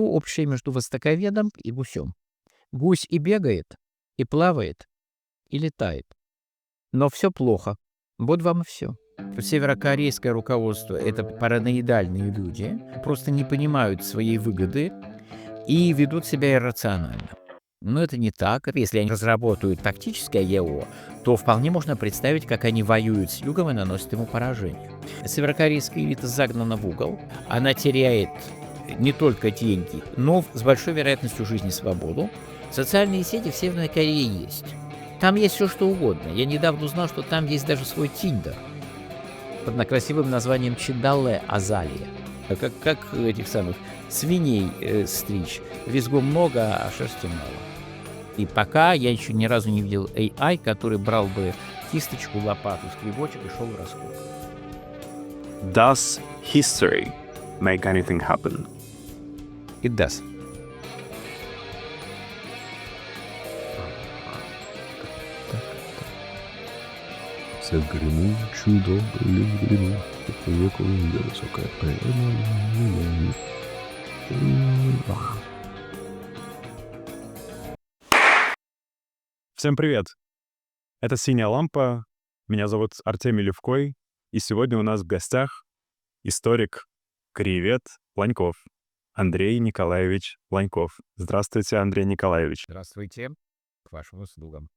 общее между востоковедом и гусем. Гусь и бегает, и плавает, и летает. Но все плохо. Вот вам и все. Северокорейское руководство — это параноидальные люди, просто не понимают своей выгоды и ведут себя иррационально. Но это не так. Если они разработают тактическое ЕО, то вполне можно представить, как они воюют с Югом и наносят ему поражение. Северокорейская элита загнана в угол, она теряет не только деньги, но с большой вероятностью жизни свободу. Социальные сети в Северной Корее есть. Там есть все что угодно. Я недавно узнал, что там есть даже свой Тиндер под красивым названием Чиндалле Азалия. Как этих самых свиней стричь. Визгу много, а шерсти мало. И пока я еще ни разу не видел AI, который брал бы кисточку, лопату, скребочек и шел в раскопку. Does history make anything happen? It does. Загремел чудо, гремел, поехал я высокая поэма. Всем привет! Это «Синяя лампа», меня зовут Артемий Левкой, и сегодня у нас в гостях историк, краевед Ланьков, Андрей Николаевич Ланьков. Здравствуйте, Андрей Николаевич. Здравствуйте. К вашим услугам.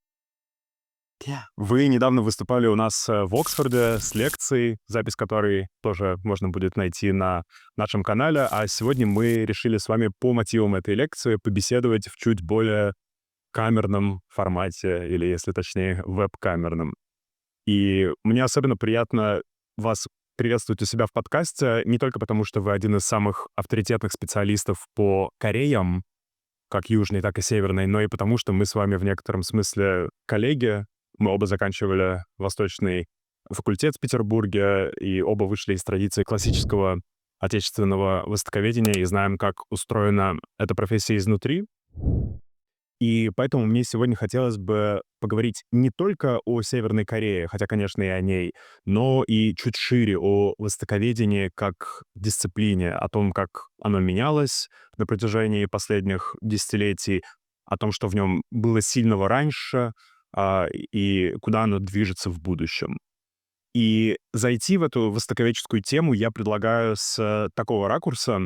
Вы недавно выступали у нас в Оксфорде с лекцией, запись которой тоже можно будет найти на нашем канале, а сегодня мы решили с вами по мотивам этой лекции побеседовать в чуть более камерном формате, или, если точнее, веб-камерном. И мне особенно приятно вас приветствовать у себя в подкасте, не только потому, что вы один из самых авторитетных специалистов по Кореям, как южной, так и северной, но и потому, что мы с вами в некотором смысле коллеги. Мы оба заканчивали Восточный факультет в Петербурге, и оба вышли из традиции классического отечественного востоковедения и знаем, как устроена эта профессия изнутри. И поэтому мне сегодня хотелось бы поговорить не только о Северной Корее, хотя, конечно, и о ней, но и чуть шире о востоковедении как дисциплине, о том, как оно менялось на протяжении последних десятилетий, о том, что в нем было сильного раньше, и куда оно движется в будущем. И зайти в эту востоковедческую тему я предлагаю с такого ракурса.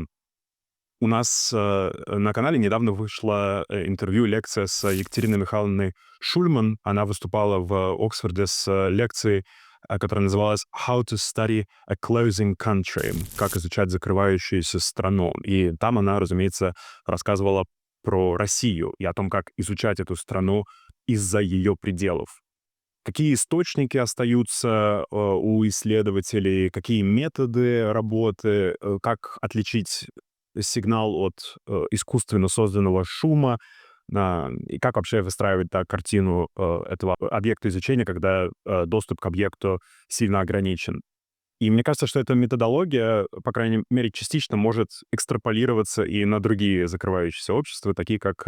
У нас на канале недавно вышло интервью, лекция с Екатериной Михайловной Шульман. Она выступала в Оксфорде с лекцией, которая называлась «How to study a closing country», «Как изучать закрывающуюся страну». И там она, разумеется, рассказывала про Россию и о том, как изучать эту страну из-за ее пределов. Какие источники остаются у исследователей, какие методы работы, как отличить сигнал от искусственно созданного шума, и как вообще выстраивать картину этого объекта изучения, когда доступ к объекту сильно ограничен. И мне кажется, что эта методология, по крайней мере, частично может экстраполироваться и на другие закрывающиеся общества, такие как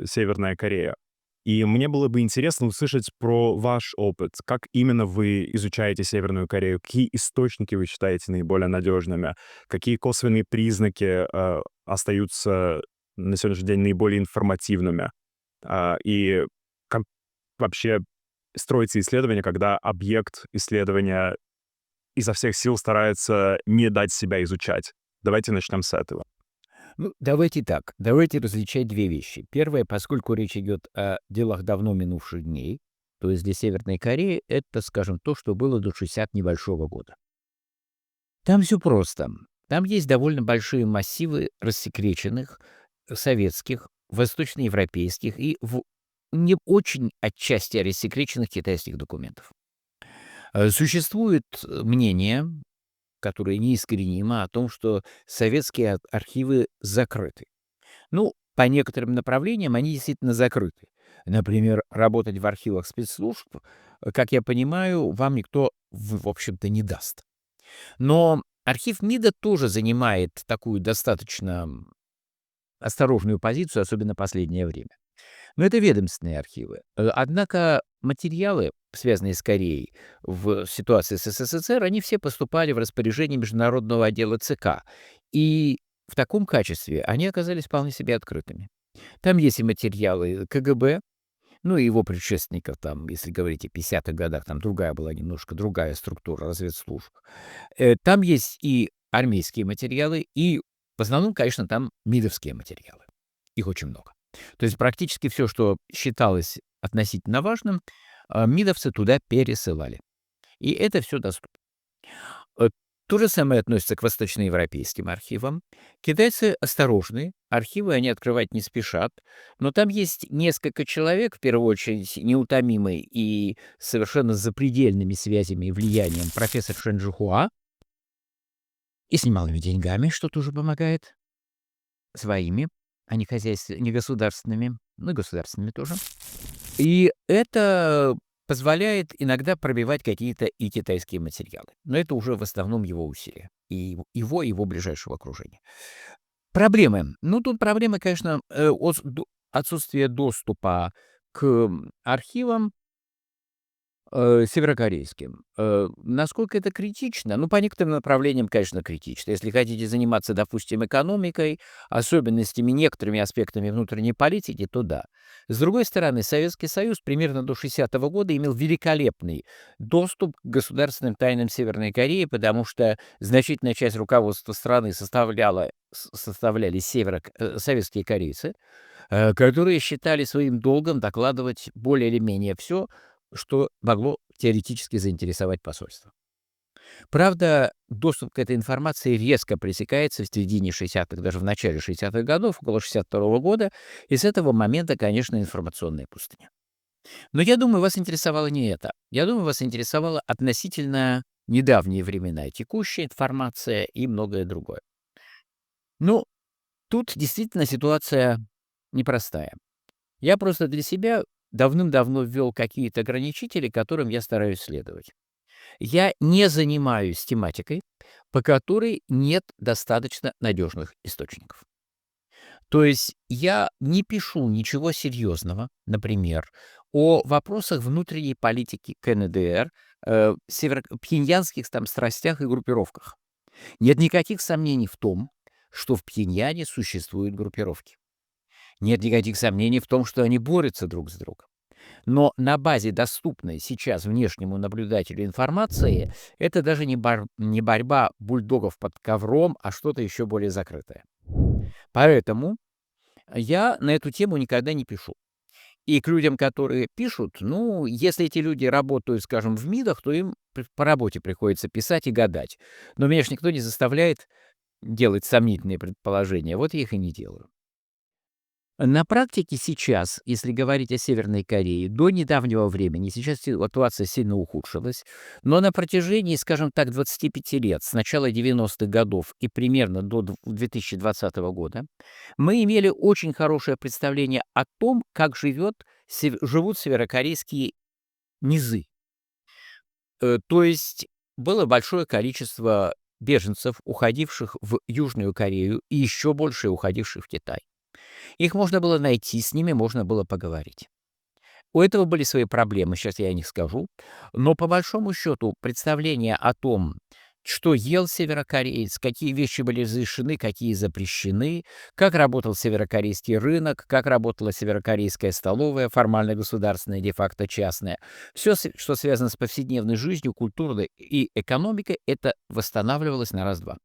Северная Корея. И мне было бы интересно услышать про ваш опыт. Как именно вы изучаете Северную Корею? Какие источники вы считаете наиболее надежными? Какие косвенные признаки остаются на сегодняшний день наиболее информативными? И как вообще строится исследование, когда объект исследования изо всех сил старается не дать себя изучать? Давайте начнем с этого. Ну, давайте так. Давайте различать две вещи. Первое, поскольку речь идет о делах давно минувших дней, то есть для Северной Кореи это, скажем, то, что было до 60 небольшого года. Там все просто. Там есть довольно большие массивы рассекреченных советских, восточноевропейских и не очень отчасти рассекреченных китайских документов. Существует мнение, которое неискоренимо, о том, что советские архивы закрыты. Ну, по некоторым направлениям они действительно закрыты. Например, работать в архивах спецслужб, как я понимаю, вам никто, в общем-то, не даст. Но архив МИДа тоже занимает такую достаточно осторожную позицию, особенно в последнее время. Но это ведомственные архивы. Однако материалы, связанные с Кореей в ситуации с СССР, они все поступали в распоряжение Международного отдела ЦК. И в таком качестве они оказались вполне себе открытыми. Там есть и материалы КГБ, ну, и его предшественников, там, если говорить о 50-х годах, там другая была немножко другая структура разведслужб. Там есть и армейские материалы, и в основном, конечно, там МИДовские материалы. Их очень много. То есть практически все, что считалось относительно важным, МИДовцы туда пересылали. И это все доступно. Э, То же самое относится к восточноевропейским архивам. Китайцы осторожны, архивы они открывать не спешат, но там есть несколько человек, в первую очередь неутомимый и совершенно с запредельными связями и влиянием профессор Шэн Жихуа, и с немалыми деньгами, что тоже помогает, своими, а не не государственными, ну и государственными тоже. И это позволяет иногда пробивать какие-то и китайские материалы. Но это уже в основном его усилия. И его ближайшего окружения. Проблемы. Ну, тут проблемы, конечно, отсутствие доступа к архивам северокорейским. Насколько это критично? Ну, по некоторым направлениям, конечно, критично. Если хотите заниматься, допустим, экономикой, особенностями, некоторыми аспектами внутренней политики, то да. С другой стороны, Советский Союз примерно до 60-го года имел великолепный доступ к государственным тайнам Северной Кореи, потому что значительная часть руководства страны составляли советские корейцы, которые считали своим долгом докладывать более или менее все, что могло теоретически заинтересовать посольство. Правда, доступ к этой информации резко пресекается в середине 60-х, даже в начале 60-х годов, около 62-го года, и с этого момента, конечно, информационная пустыня. Но я думаю, вас интересовало не это. Я думаю, вас интересовала относительно недавние времена, текущая информация и многое другое. Ну, тут действительно ситуация непростая. Я просто для себя давным-давно ввел какие-то ограничители, которым я стараюсь следовать. Я не занимаюсь тематикой, по которой нет достаточно надежных источников. То есть я не пишу ничего серьезного, например, о вопросах внутренней политики КНДР, пхеньянских там страстях и группировках. Нет никаких сомнений в том, что в Пхеньяне существуют группировки. Нет никаких сомнений в том, что они борются друг с другом. Но на базе доступной сейчас внешнему наблюдателю информации это даже не борьба бульдогов под ковром, а что-то еще более закрытое. Поэтому я на эту тему никогда не пишу. И к людям, которые пишут, ну, если эти люди работают, скажем, в МИДах, то им по работе приходится писать и гадать. Но меня ж никто не заставляет делать сомнительные предположения, вот я их и не делаю. На практике сейчас, если говорить о Северной Корее, до недавнего времени, сейчас ситуация сильно ухудшилась, но на протяжении, скажем так, 25 лет, с начала 90-х годов и примерно до 2020 года, мы имели очень хорошее представление о том, как живут северокорейские низы. То есть было большое количество беженцев, уходивших в Южную Корею, и еще больше уходивших в Китай. Их можно было найти, с ними можно было поговорить. У этого были свои проблемы, сейчас я о них скажу. Но по большому счету представление о том, что ел северокореец, какие вещи были разрешены, какие запрещены, как работал северокорейский рынок, как работала северокорейская столовая, формально государственная, де-факто частная. Все, что связано с повседневной жизнью, культурой и экономикой, это восстанавливалось на раз-два.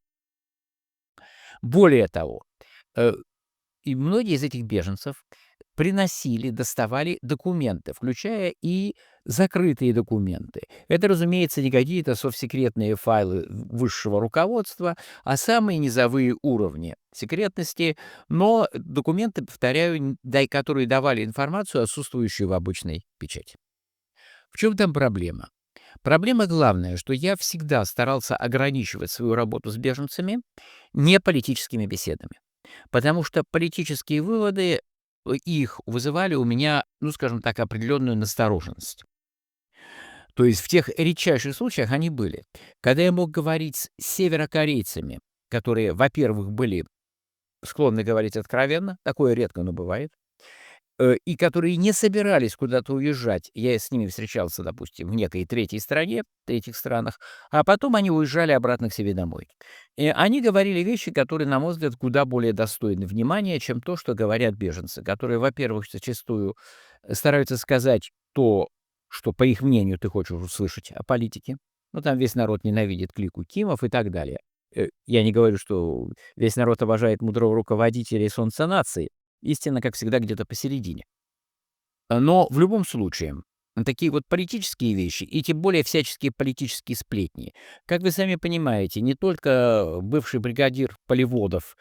Более того, э, и многие из этих беженцев доставали документы, включая и закрытые документы. Это, разумеется, не какие-то совсекретные файлы высшего руководства, а самые низовые уровни секретности, но документы, повторяю, которые давали информацию, отсутствующую в обычной печати. В чем там проблема? Проблема главная, что я всегда старался ограничивать свою работу с беженцами не политическими беседами. Потому что политические выводы, их вызывали у меня, ну, скажем так, определенную настороженность. То есть в тех редчайших случаях они были. Когда я мог говорить с северокорейцами, которые, во-первых, были склонны говорить откровенно, такое редко, но бывает, и которые не собирались куда-то уезжать. Я с ними встречался, допустим, в некой третьей стране, третьих странах, а потом они уезжали обратно к себе домой. И они говорили вещи, которые, на мой взгляд, куда более достойны внимания, чем то, что говорят беженцы, которые, во-первых, зачастую стараются сказать то, что, по их мнению, ты хочешь услышать о политике. Ну, там весь народ ненавидит клику Кимов и так далее. Я не говорю, что весь народ обожает мудрого руководителя и солнца нации. Истина, как всегда, где-то посередине. Но в любом случае, такие вот политические вещи, и тем более всяческие политические сплетни. Как вы сами понимаете, не только бывший бригадир полеводов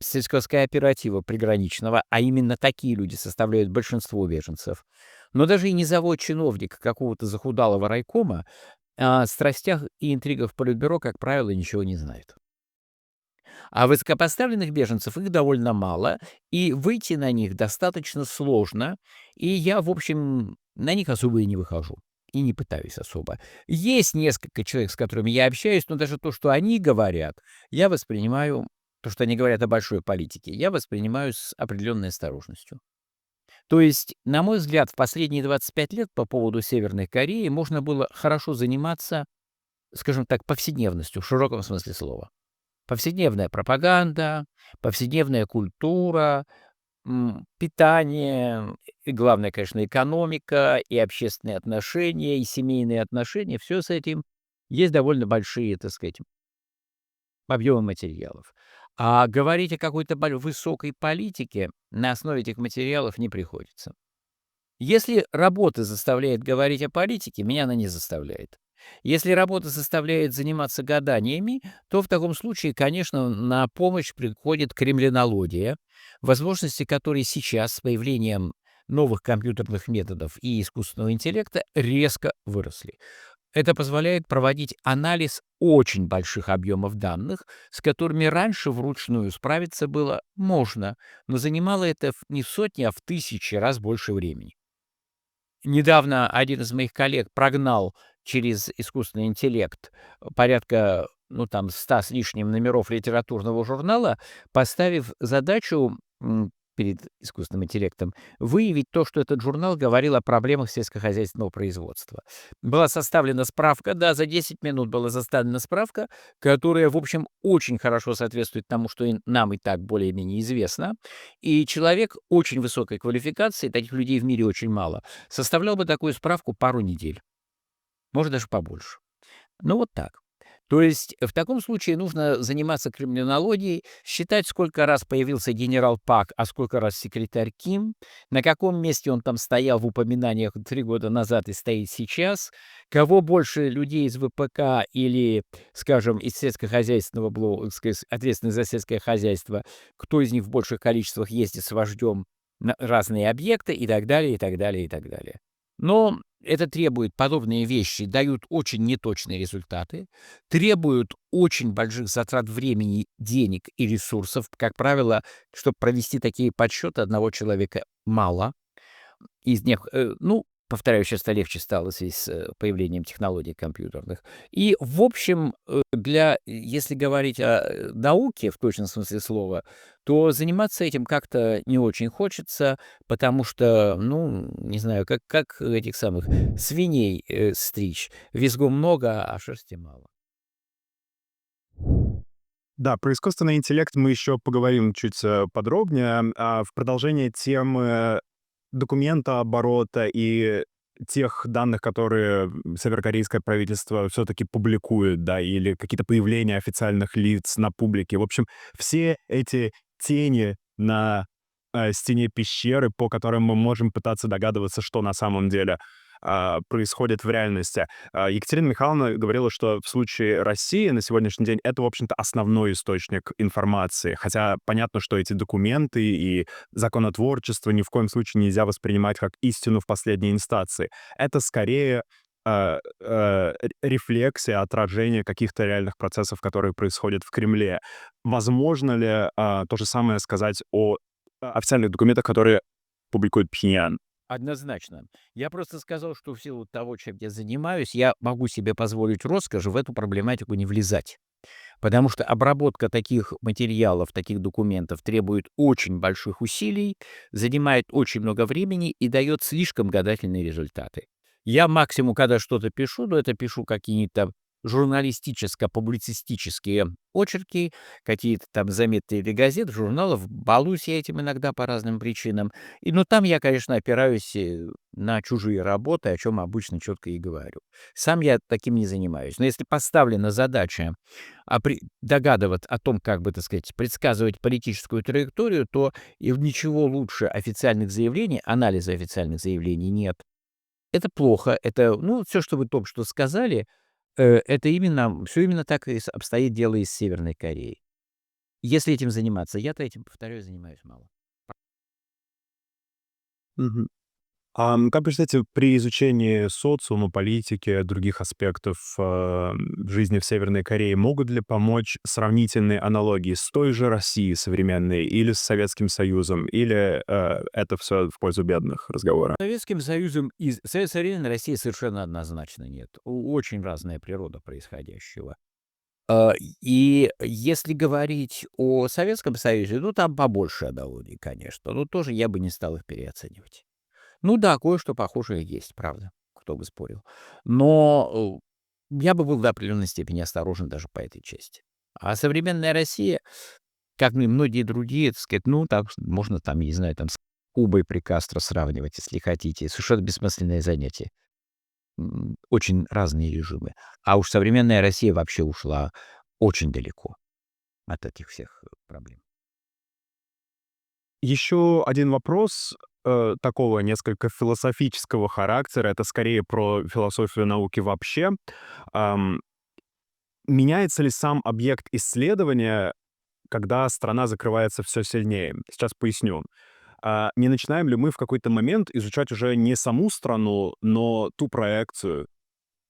сельского кооператива приграничного, а именно такие люди составляют большинство беженцев, но даже и низовой чиновник какого-то захудалого райкома о страстях и интригах Политбюро, как правило, ничего не знает. А высокопоставленных беженцев их довольно мало, и выйти на них достаточно сложно, и я, в общем, на них особо и не выхожу, и не пытаюсь особо. Есть несколько человек, с которыми я общаюсь, но даже то, что они говорят, я воспринимаю, то, что они говорят о большой политике, я воспринимаю с определенной осторожностью. То есть, на мой взгляд, в последние 25 лет по поводу Северной Кореи можно было хорошо заниматься, скажем так, повседневностью в широком смысле слова. Повседневная пропаганда, повседневная культура, питание, и главное, конечно, экономика, и общественные отношения, и семейные отношения. Все с этим есть довольно большие, так сказать, объемы материалов. А говорить о какой-то высокой политике на основе этих материалов не приходится. Если работа заставляет говорить о политике, меня она не заставляет. Если работа заставляет заниматься гаданиями, то в таком случае, конечно, на помощь приходит кремлинология, возможности которой сейчас с появлением новых компьютерных методов и искусственного интеллекта резко выросли. Это позволяет проводить анализ очень больших объемов данных, с которыми раньше вручную справиться было можно, но занимало это не в сотни, а в тысячи раз больше времени. Недавно один из моих коллег прогнал через искусственный интеллект порядка, ну, там, 100 с лишним номеров литературного журнала, поставив задачу перед искусственным интеллектом выявить то, что этот журнал говорил о проблемах сельскохозяйственного производства. Была составлена справка, да, за 10 минут была составлена справка, которая, в общем, очень хорошо соответствует тому, что нам и так более-менее известно. И человек очень высокой квалификации, таких людей в мире очень мало, составлял бы такую справку пару недель, может, даже побольше. Ну, вот так. То есть в таком случае нужно заниматься криминологией, считать, сколько раз появился генерал Пак, а сколько раз секретарь Ким, на каком месте он там стоял в упоминаниях 3 года назад и стоит сейчас, кого больше людей из ВПК или, скажем, из сельскохозяйственного блока, ответственных за сельское хозяйство, кто из них в больших количествах ездит с вождем на разные объекты и так далее, и так далее, и так далее. Но это требует, подобные вещи дают очень неточные результаты, требуют очень больших затрат времени, денег и ресурсов. Как правило, чтобы провести такие подсчеты, одного человека мало. Из них, ну, повторяю, сейчас это легче стало в связи с появлением технологий компьютерных. И, в общем, если говорить о науке в точном смысле слова, то заниматься этим как-то не очень хочется, потому что, ну, не знаю, как этих самых свиней стричь. Визгу много, а шерсти мало. Да, про искусственный интеллект мы еще поговорим чуть подробнее. В продолжение темы документа оборота и тех данных, которые северокорейское правительство все-таки публикует, да, или какие-то появления официальных лиц на публике. В общем, все эти тени на стене пещеры, по которым мы можем пытаться догадываться, что на самом деле происходит в реальности. Екатерина Михайловна говорила, что в случае России на сегодняшний день это, в общем-то, основной источник информации. Хотя понятно, что эти документы и законотворчество ни в коем случае нельзя воспринимать как истину в последней инстанции. Это скорее рефлексия, отражение каких-то реальных процессов, которые происходят в Кремле. Возможно ли то же самое сказать о официальных документах, которые публикует Пхеньян? Однозначно. Я просто сказал, что в силу того, чем я занимаюсь, я могу себе позволить роскошь в эту проблематику не влезать. Потому что обработка таких материалов, таких документов требует очень больших усилий, занимает очень много времени и дает слишком гадательные результаты. Я максимум, когда что-то пишу, но это пишу какие-то журналистическо-публицистические очерки, какие-то там заметки для газет, журналов. Балуюсь я этим иногда по разным причинам. Но там я, конечно, опираюсь на чужие работы, о чем обычно четко и говорю. Сам я таким не занимаюсь. Но если поставлена задача догадываться о том, как бы, так сказать, предсказывать политическую траекторию, то и ничего лучше официальных заявлений, анализа официальных заявлений нет. Это плохо. Это, ну, все, что вы только что сказали, это именно так и обстоит дело и с Северной Кореей. Если этим заниматься, я-то этим, повторяю, занимаюсь мало. Мгм. Как вы считаете, при изучении социума, политики, других аспектов, жизни в Северной Корее могут ли помочь сравнительные аналогии с той же Россией современной или с Советским Союзом, или, это все в пользу бедных разговора? Советским Союзом и Современной России совершенно однозначно нет. Очень разная природа происходящего. И если говорить о Советском Союзе, ну, там побольше аналогий, конечно, но тоже я бы не стал их переоценивать. Ну да, кое-что похожее есть, правда, кто бы спорил. Но, я бы был до определенной степени осторожен даже по этой части. А современная Россия, как и многие другие, так сказать, ну, так можно там, не знаю, там с Кубой при Кастро сравнивать, если хотите. Совершенно бессмысленное занятие. Очень разные режимы. А уж современная Россия вообще ушла очень далеко от этих всех проблем. Еще один вопрос, такого несколько философического характера. Это скорее про философию науки вообще. Ам, Меняется ли сам объект исследования, когда страна закрывается все сильнее? Сейчас поясню. Не начинаем ли мы в какой-то момент изучать уже не саму страну, но ту проекцию,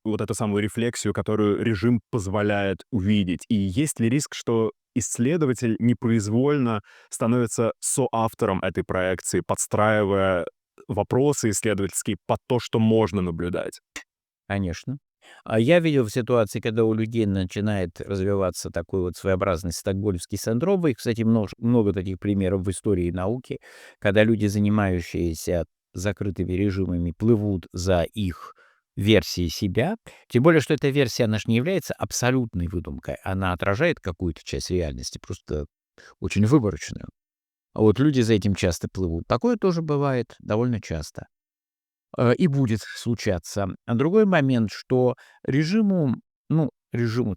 вот эту самую рефлексию, которую режим позволяет увидеть? И есть ли риск, что исследователь непроизвольно становится соавтором этой проекции, подстраивая вопросы исследовательские под то, что можно наблюдать? Конечно. А я видел в ситуации, когда у людей начинает развиваться такой вот своеобразный стокгольмский синдром. И, кстати, много таких примеров в истории науки, когда люди, занимающиеся закрытыми режимами, плывут за их версией себя. Тем более, что эта версия, она ж не является абсолютной выдумкой. Она отражает какую-то часть реальности, просто очень выборочную. А вот люди за этим часто плывут. Такое тоже бывает довольно часто. И будет случаться. А другой момент, что режиму,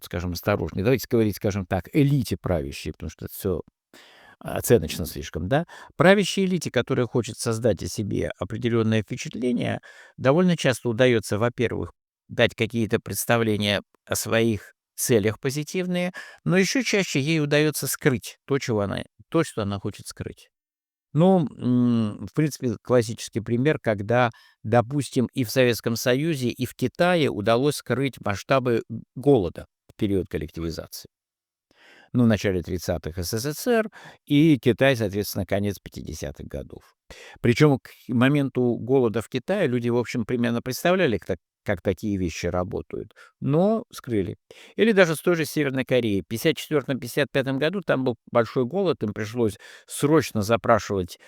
скажем, осторожнее, давайте говорить, скажем так, элите правящей, потому что это все оценочно слишком, да. Правящей элите, которая хочет создать о себе определенное впечатление, довольно часто удается, во-первых, дать какие-то представления о своих целях позитивные, но еще чаще ей удается скрыть то, что она хочет скрыть. Ну, в принципе, классический пример, когда, допустим, и в Советском Союзе, и в Китае удалось скрыть масштабы голода в период коллективизации. Ну, в начале 30-х СССР и Китай, соответственно, конец 50-х годов. Причем к моменту голода в Китае люди, в общем, примерно представляли, как такие вещи работают, но скрыли. Или даже с той же Северной Кореей. В 1954-1955 году там был большой голод, им пришлось срочно запрашивать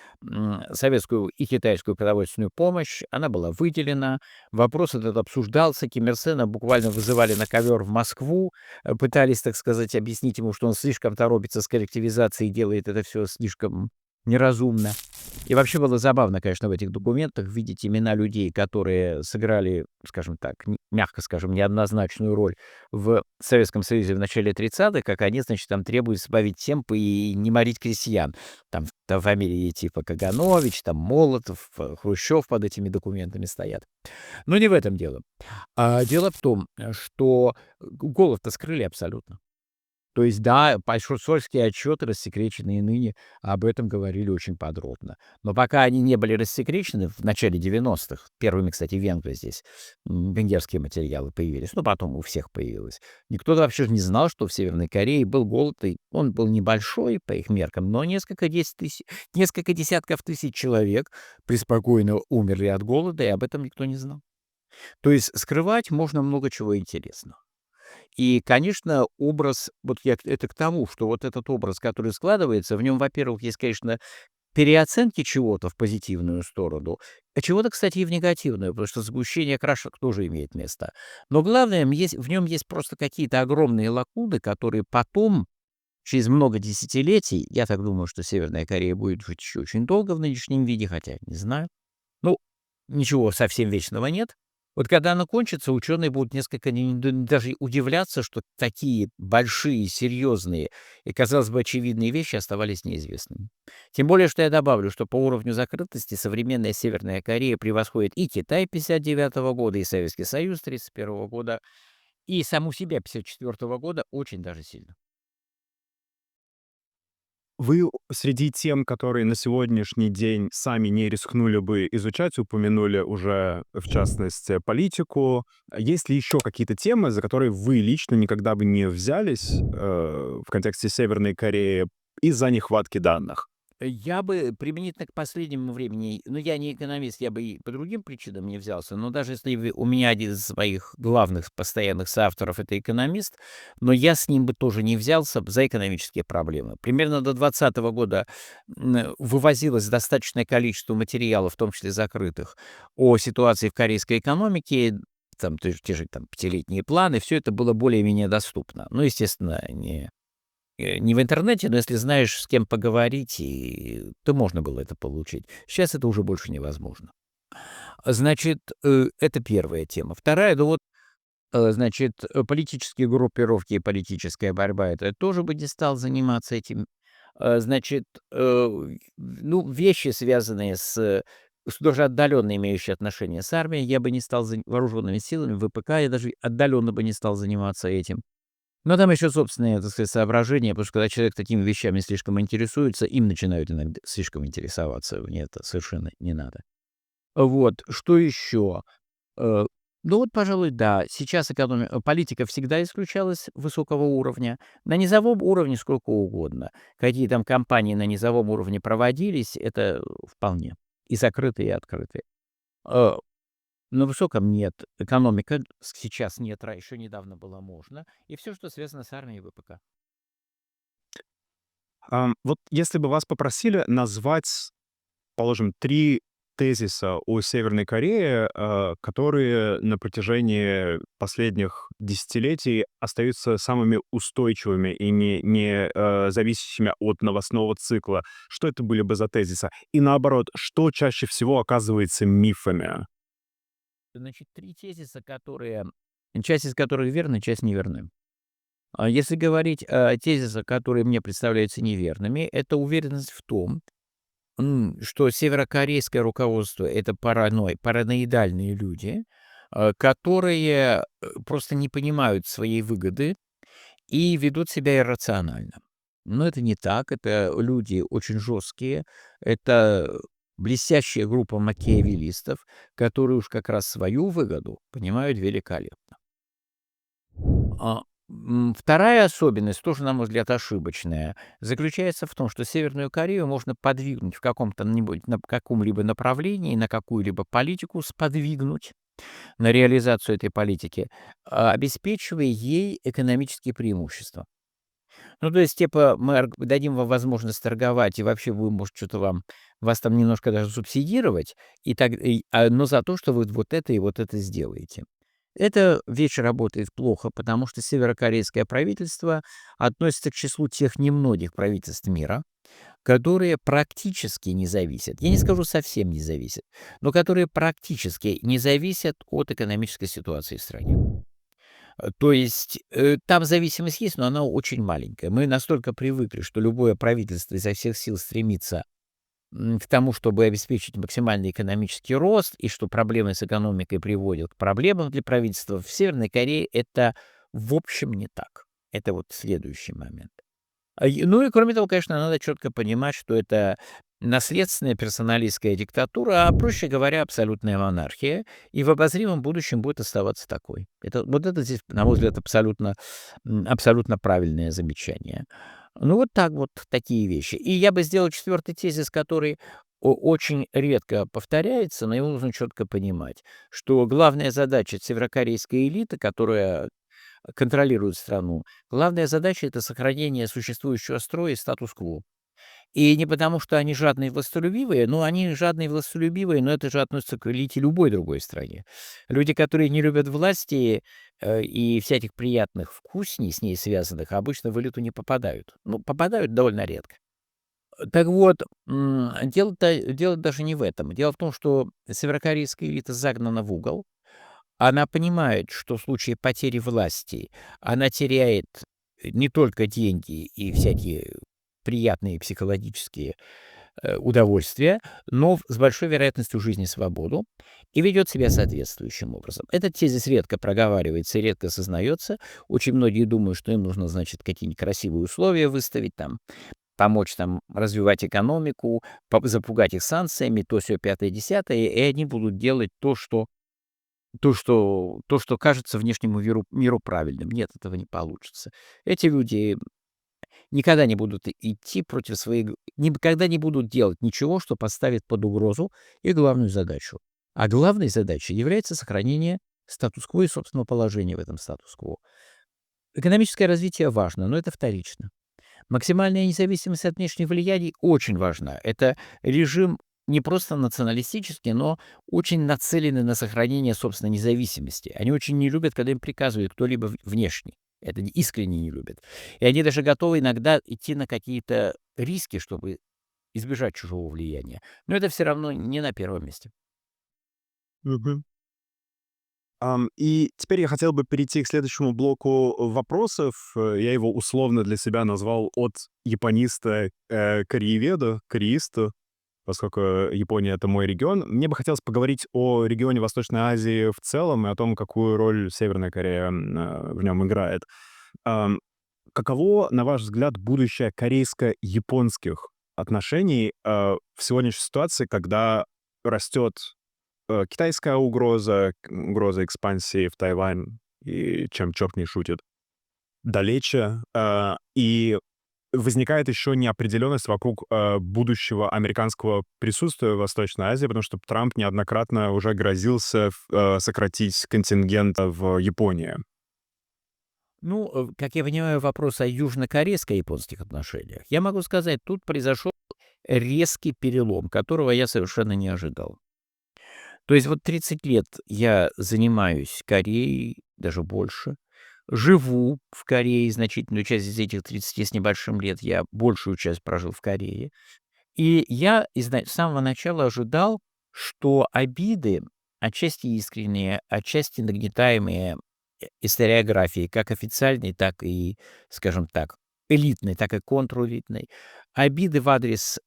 советскую и китайскую продовольственную помощь. Она была выделена, вопрос этот обсуждался, Ким Ир Сена буквально вызывали на ковер в Москву, пытались, так сказать, объяснить ему, что он слишком торопится с коллективизацией и делает это все слишком неразумно. И вообще было забавно, конечно, в этих документах видеть имена людей, которые сыграли, скажем так, мягко скажем, неоднозначную роль в Советском Союзе в начале 30-х, как они, значит, там требуют сбавить темпы и не морить крестьян. Там фамилии типа Каганович, там Молотов, Хрущев под этими документами стоят. Но не в этом дело. А дело в том, что голод-то скрыли абсолютно. То есть, да, посольские отчеты, рассекреченные ныне, об этом говорили очень подробно. Но пока они не были рассекречены в начале 90-х, первыми, кстати, венгры здесь, венгерские материалы появились, ну, потом у всех появилось, никто вообще же не знал, что в Северной Корее был голод, и он был небольшой по их меркам, но несколько десятков тысяч человек преспокойно умерли от голода, и об этом никто не знал. То есть скрывать можно много чего интересного. И, конечно, образ, вот я это к тому, что вот этот образ, который складывается, в нем, во-первых, есть, конечно, переоценки чего-то в позитивную сторону, а чего-то, кстати, и в негативную, потому что сгущение красок тоже имеет место. Но главное, в нем есть просто какие-то огромные лакуны, которые потом, через много десятилетий, я так думаю, что Северная Корея будет жить еще очень долго в нынешнем виде, хотя не знаю. Ну, ничего совсем вечного нет. Вот когда оно кончится, ученые будут несколько даже удивляться, что такие большие, серьезные и, казалось бы, очевидные вещи оставались неизвестными. Тем более, что я добавлю, что по уровню закрытости современная Северная Корея превосходит и Китай 59 года, и Советский Союз 31 года, и саму себя 54 года очень даже сильно. Вы среди тем, которые на сегодняшний день сами не рискнули бы изучать, упомянули уже, в частности, политику. Есть ли еще какие-то темы, за которые вы лично никогда бы не взялись, в контексте Северной Кореи из-за нехватки данных? Я бы применительно к последнему времени, ну, я не экономист, я бы и по другим причинам не взялся, но даже если у меня один из моих главных постоянных соавторов — это экономист, но я с ним бы тоже не взялся за экономические проблемы. Примерно до 2020 года вывозилось достаточное количество материалов, в том числе закрытых, о ситуации в корейской экономике, там те же там пятилетние планы, все это было более-менее доступно. Ну, естественно, не в интернете, но если знаешь, с кем поговорить, то можно было это получить. Сейчас это уже больше невозможно. Значит, это первая тема. Вторая, ну вот, значит, политические группировки и политическая борьба, это я тоже бы не стал заниматься этим. Значит, ну, вещи, связанные с даже отдаленно имеющие отношение с армией, я бы не стал вооруженными силами, ВПК, я даже отдаленно бы не стал заниматься этим. Но там еще собственные, так сказать, соображения, потому что когда человек такими вещами слишком интересуется, им начинают иногда слишком интересоваться. Мне это совершенно не надо. Вот, что еще? Э, ну вот, пожалуй, да, сейчас политика всегда исключалась высокого уровня. На низовом уровне сколько угодно. Какие там кампании на низовом уровне проводились, это вполне. И закрытые, и открытые. Э, на высоком нет. Экономика сейчас нет, еще недавно было можно. И все, что связано с армией и ВПК. Вот если бы вас попросили назвать, положим, 3 тезиса о Северной Корее, которые на протяжении последних десятилетий остаются самыми устойчивыми и не зависящими от новостного цикла. Что это были бы за тезисы? И наоборот, что чаще всего оказывается мифами? Значит, 3 тезиса, часть из которых верны, часть неверны. А если говорить о тезисах, которые мне представляются неверными, это уверенность в том, что северокорейское руководство — это параноидальные люди, которые, просто не понимают своей выгоды и ведут себя иррационально. Но это не так. Это люди очень жесткие. Это блестящая группа макиавеллистов, которые уж как раз свою выгоду понимают великолепно. Вторая особенность, тоже, на мой взгляд, ошибочная, заключается в том, что Северную Корею можно подвигнуть на каком-либо направлении, на какую-либо политику сподвигнуть на реализацию этой политики, обеспечивая ей экономические преимущества. Ну, то есть, типа, мы дадим вам возможность торговать, и вообще вы, может, что-то вас там немножко даже субсидировать, но за то, что вы вот это и вот это сделаете. Эта вещь работает плохо, потому что северокорейское правительство относится к числу тех немногих правительств мира, которые практически не зависят, я не скажу совсем не зависят, но которые практически не зависят от экономической ситуации в стране. То есть, там зависимость есть, но она очень маленькая. Мы настолько привыкли, что любое правительство изо всех сил стремится к тому, чтобы обеспечить максимальный экономический рост, и что проблемы с экономикой приводят к проблемам для правительства. В Северной Корее это, в общем, не так. Это вот следующий момент. Ну и кроме того, конечно, надо четко понимать, что это наследственная персоналистская диктатура, а проще говоря, абсолютная монархия, и в обозримом будущем будет оставаться такой. Это здесь, на мой взгляд, абсолютно правильное замечание. Ну вот так вот, такие вещи. И я бы сделал четвертый тезис, который очень редко повторяется, но его нужно четко понимать, что главная задача северокорейской элиты, которая контролирует страну, главная задача — это сохранение существующего строя и статус-кво. И не потому, что они жадные и властолюбивые, но они жадные и властолюбивые, но это же относится к элите любой другой стране. Люди, которые не любят власти, и всяких приятных вкусней с ней связанных, обычно в элиту не попадают. Ну, попадают довольно редко. Так вот, дело даже не в этом. Дело в том, что северокорейская элита загнана в угол. Она понимает, что в случае потери власти она теряет не только деньги и всякие приятные психологические удовольствия, но с большой вероятностью жизни свободу, и ведет себя соответствующим образом. Этот тезис редко проговаривается и редко осознается. Очень многие думают, что им нужно, значит, какие-нибудь красивые условия выставить, там, помочь там развивать экономику, запугать их санкциями, то, сё, пятое, десятое, и они будут делать то, что кажется внешнему миру правильным. Нет, этого не получится. Эти люди никогда не будут идти против никогда не будут делать ничего, что поставит под угрозу их главную задачу. А главной задачей является сохранение статус-кво и собственного положения в этом статус-кво. Экономическое развитие важно, но это вторично. Максимальная независимость от внешних влияний очень важна. Это режим не просто националистический, но очень нацеленный на сохранение собственной независимости. Они очень не любят, когда им приказывает кто-либо внешний. Это искренне не любят. И они даже готовы иногда идти на какие-то риски, чтобы избежать чужого влияния. Но это все равно не на первом месте. Мгм. И теперь я хотел бы перейти к следующему блоку вопросов. Я его условно для себя назвал от япониста к корееведу, кореисту, поскольку Япония — это мой регион. Мне бы хотелось поговорить о регионе Восточной Азии в целом и о том, какую роль Северная Корея в нем играет. Ам, Каково, на ваш взгляд, будущее корейско-японских отношений в сегодняшней ситуации, когда растет китайская угроза экспансии в Тайвань, и чем черт не шутит, далече, и возникает еще неопределенность вокруг будущего американского присутствия в Восточной Азии, потому что Трамп неоднократно уже грозился сократить контингент в Японии. Ну, как я понимаю, вопрос о южнокорейско-японских отношениях. Я могу сказать, тут произошел резкий перелом, которого я совершенно не ожидал. То есть вот 30 лет я занимаюсь Кореей, даже больше, живу в Корее, значительную часть из этих 30 с небольшим лет я большую часть прожил в Корее. И я с самого начала ожидал, что обиды, отчасти искренние, отчасти нагнетаемые историографией, как официальной, так и, скажем так, элитной, так и контрэлитной, обиды в адрес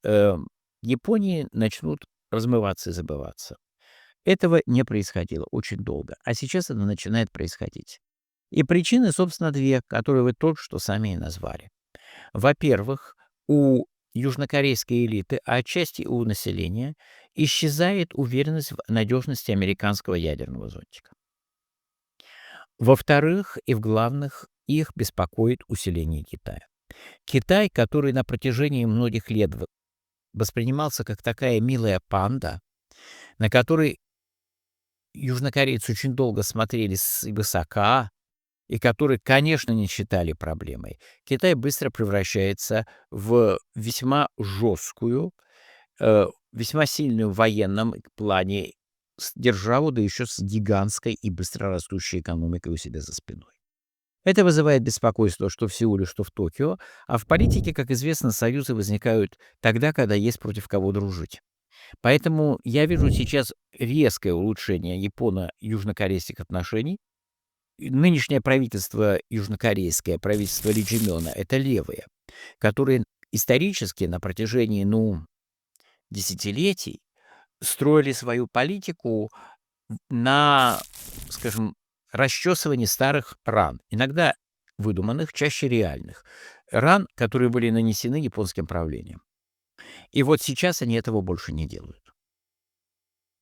Японии начнут размываться и забываться. Этого не происходило очень долго, а сейчас это начинает происходить. И причины, собственно, две, которые вы только что сами и назвали. Во-первых, у южнокорейской элиты, а отчасти у населения, исчезает уверенность в надежности американского ядерного зонтика. Во-вторых, и в главных, их беспокоит усиление Китая. Китай, который на протяжении многих лет воспринимался как такая милая панда, на которой южнокорейцы очень долго смотрели свысока, и который, конечно, не считали проблемой. Китай быстро превращается в весьма жесткую, весьма сильную в военном плане державу, да еще с гигантской и быстрорастущей экономикой у себя за спиной. Это вызывает беспокойство что в Сеуле, что в Токио, а в политике, как известно, союзы возникают тогда, когда есть против кого дружить. Поэтому я вижу сейчас резкое улучшение японо-южнокорейских отношений. Нынешнее правительство южнокорейское, правительство Ли Чжэ-мёна, это левые, которые исторически на протяжении, десятилетий строили свою политику на, скажем, расчесывании старых ран. Иногда выдуманных, чаще реальных, ран, которые были нанесены японским правлением. И вот сейчас они этого больше не делают.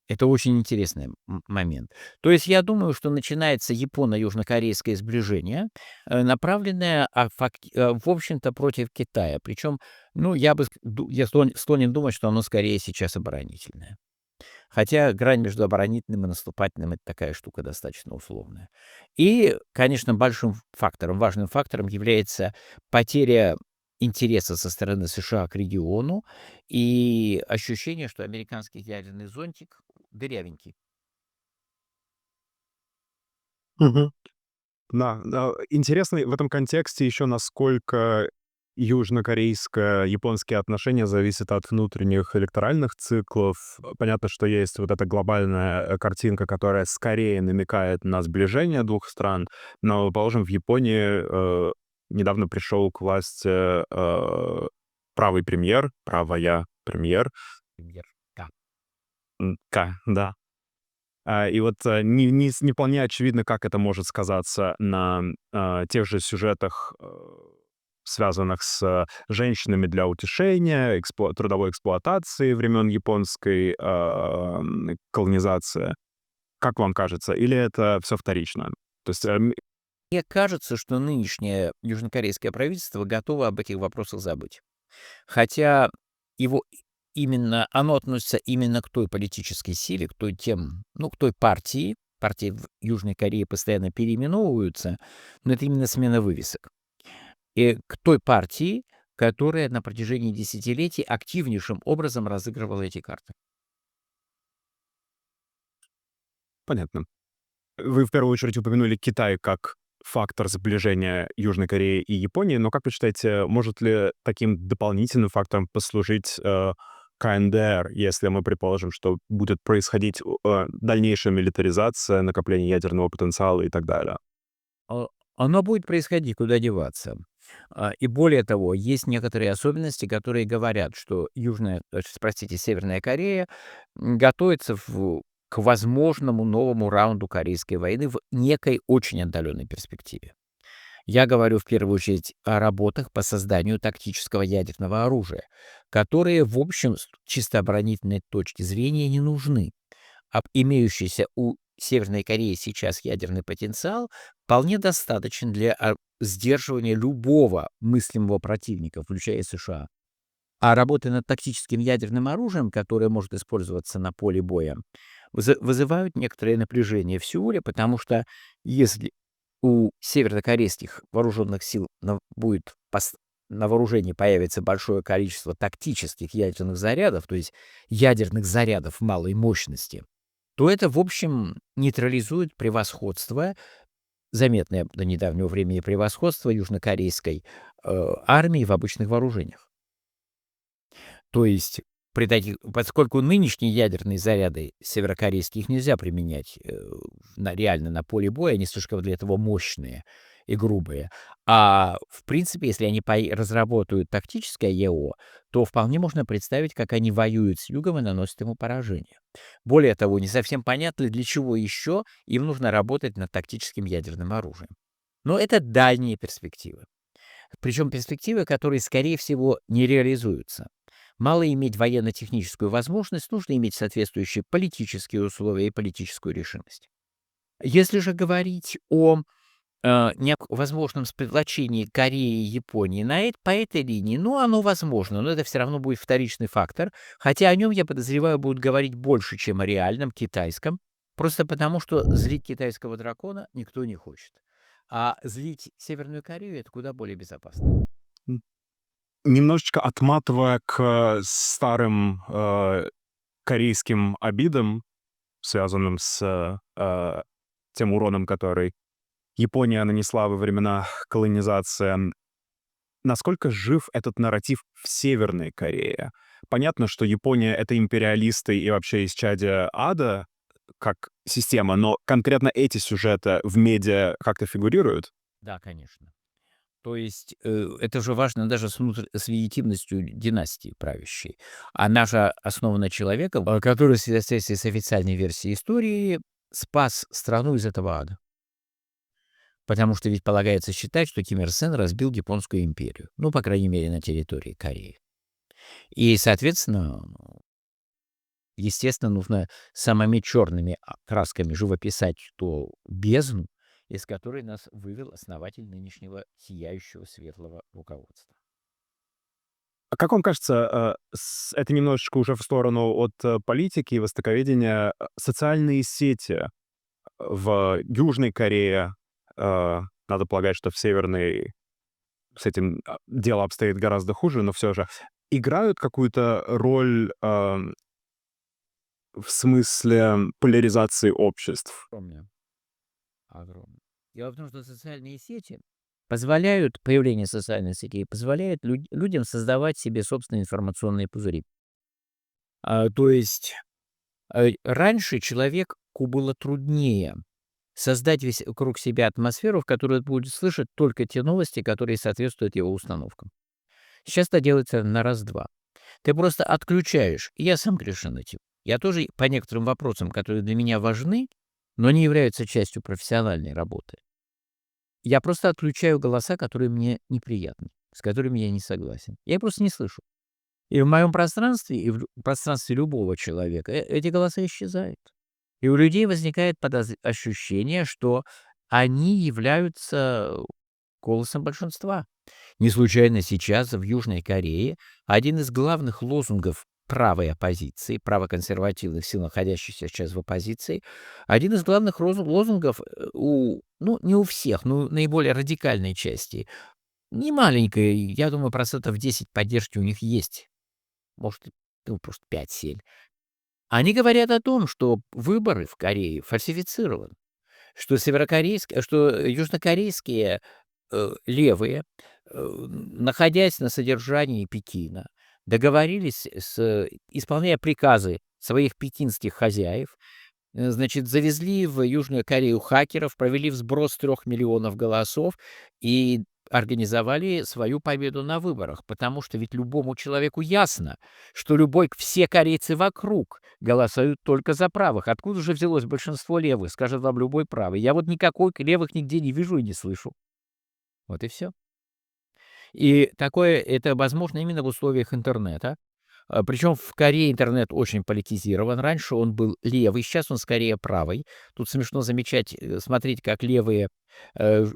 Это очень интересный момент. То есть я думаю, что начинается японо-южнокорейское сближение, направленное, в общем-то, против Китая. Причем, ну, я склонен думать, что оно скорее сейчас оборонительное. Хотя грань между оборонительным и наступательным — это такая штука достаточно условная. И, конечно, важным фактором является потеря интереса со стороны США к региону и ощущение, что американский ядерный зонтик дырявенький. Мгм. Да, интересно в этом контексте еще, насколько южнокорейско-японские отношения зависят от внутренних электоральных циклов. Понятно, что есть вот эта глобальная картинка, которая скорее намекает на сближение двух стран, но, положим, в Японии недавно пришел к власти правая премьер, Премьер. Да. Да. И вот не вполне очевидно, как это может сказаться на тех же сюжетах, связанных с женщинами для утешения, трудовой эксплуатации времен японской колонизации. Как вам кажется? Или это все вторично? То есть, Мне кажется, что нынешнее южнокорейское правительство готово об этих вопросах забыть. Хотя его оно относится именно к той политической силе, к той партии. Партии в Южной Корее постоянно переименовываются, но это именно смена вывесок. И к той партии, которая на протяжении десятилетий активнейшим образом разыгрывала эти карты. понятно. Вы в первую очередь упомянули Китай как фактор сближения Южной Кореи и Японии, но как вы считаете, может ли таким дополнительным фактором послужить КНДР, если мы предположим, что будет происходить дальнейшая милитаризация, накопление ядерного потенциала и так далее? А, Оно будет происходить, куда деваться. И более того, есть некоторые особенности, которые говорят, что Северная Корея готовится к возможному новому раунду Корейской войны в некой очень отдаленной перспективе. Я говорю в первую очередь о работах по созданию тактического ядерного оружия, которые, в общем, с чисто оборонительной точки зрения не нужны. Имеющийся у Северной Кореи сейчас ядерный потенциал вполне достаточен для сдерживания любого мыслимого противника, включая США. А работы над тактическим ядерным оружием, которое может использоваться на поле боя, вызывают некоторое напряжение в Сеуле, потому что если у северокорейских вооруженных сил на вооружении появится большое количество тактических ядерных зарядов, то есть ядерных зарядов малой мощности, то это, в общем, нейтрализует превосходство, заметное до недавнего времени превосходство южнокорейской армии в обычных вооружениях. То есть, поскольку нынешние ядерные заряды северокорейских нельзя применять реально на поле боя, они слишком для этого мощные и грубые. А в принципе, если они разработают тактическое ЕО, то вполне можно представить, как они воюют с югом и наносят ему поражение. Более того, не совсем понятно, для чего еще им нужно работать над тактическим ядерным оружием. Но это дальние перспективы. Причем перспективы, которые, скорее всего, не реализуются. Мало иметь военно-техническую возможность, нужно иметь соответствующие политические условия и политическую решимость. Если же говорить о возможном сплочении Кореи и Японии по этой линии, ну, оно возможно, но это все равно будет вторичный фактор, хотя о нем, я подозреваю, будут говорить больше, чем о реальном китайском, просто потому что злить китайского дракона никто не хочет. А злить Северную Корею — это куда более безопасно. Немножечко отматывая к старым корейским обидам, связанным с тем уроном, который Япония нанесла во времена колонизации. Насколько жив этот нарратив в Северной Корее? Понятно, что Япония — это империалисты и вообще исчадие ада как система, но конкретно эти сюжеты в медиа как-то фигурируют? Да, конечно. То есть это же важно даже с легитимностью династии правящей. Она же основана человеком, который в соответствии с официальной версией истории спас страну из этого ада. Потому что ведь полагается считать, что Ким Ир Сен разбил Японскую империю. Ну, по крайней мере, на территории Кореи. И, соответственно, естественно, нужно самыми черными красками живописать ту бездну, из которой нас вывел основатель нынешнего сияющего светлого руководства. А как вам кажется, это немножечко уже в сторону от политики и востоковедения, социальные сети в Южной Корее, надо полагать, что в Северной с этим дело обстоит гораздо хуже, но все же, играют какую-то роль в смысле поляризации обществ? Огромное. Огромное. Дело в том, что социальные сети позволяют, появление социальных сетей позволяет людям создавать себе собственные информационные пузыри. То есть раньше человеку было труднее создать весь вокруг себя атмосферу, в которой он будет слышать только те новости, которые соответствуют его установкам. Сейчас это делается на раз-два. Ты просто отключаешь. И я сам грешен этим. Я тоже по некоторым вопросам, которые для меня важны, но не являются частью профессиональной работы, я просто отключаю голоса, которые мне неприятны, с которыми я не согласен. Я их просто не слышу. И в моем пространстве, и в пространстве любого человека эти голоса исчезают. И у людей возникает ощущение, что они являются голосом большинства. Не случайно сейчас в Южной Корее один из главных лозунгов правой оппозиции, правоконсервативных сил, находящихся сейчас в оппозиции, один из главных лозунгов ну, не у всех, но наиболее радикальной части, не маленькой, я думаю, 10% поддержки у них есть, может, ну, просто 5-7. Они говорят о том, что выборы в Корее фальсифицированы, что южнокорейские левые, находясь на содержании Пекина, договорились исполняя приказы своих пекинских хозяев, значит, завезли в Южную Корею хакеров, провели взброс 3 миллионов голосов и организовали свою победу на выборах. Потому что ведь любому человеку ясно, что все корейцы вокруг голосуют только за правых. Откуда же взялось большинство левых, скажет вам любой правый. Я вот никакой левых нигде не вижу и не слышу. Вот и все. И такое это возможно именно в условиях интернета. Причем в Корее интернет очень политизирован. Раньше он был левый, сейчас он скорее правый. Тут смешно смотреть, как левые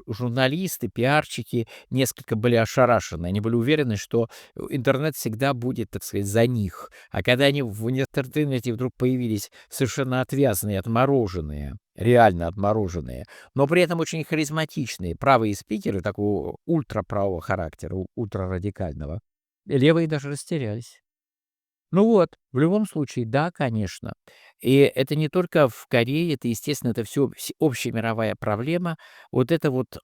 журналисты, пиарщики несколько были ошарашены. Они были уверены, что интернет всегда будет, так сказать, за них. А когда они в интернете вдруг появились совершенно отвязанные, отмороженные, реально отмороженные, но при этом очень харизматичные правые спикеры такого ультраправого характера, ультрарадикального, левые даже растерялись. Ну вот, в любом случае, да, конечно. И это не только в Корее, это, естественно, это все общая мировая проблема. Вот это вот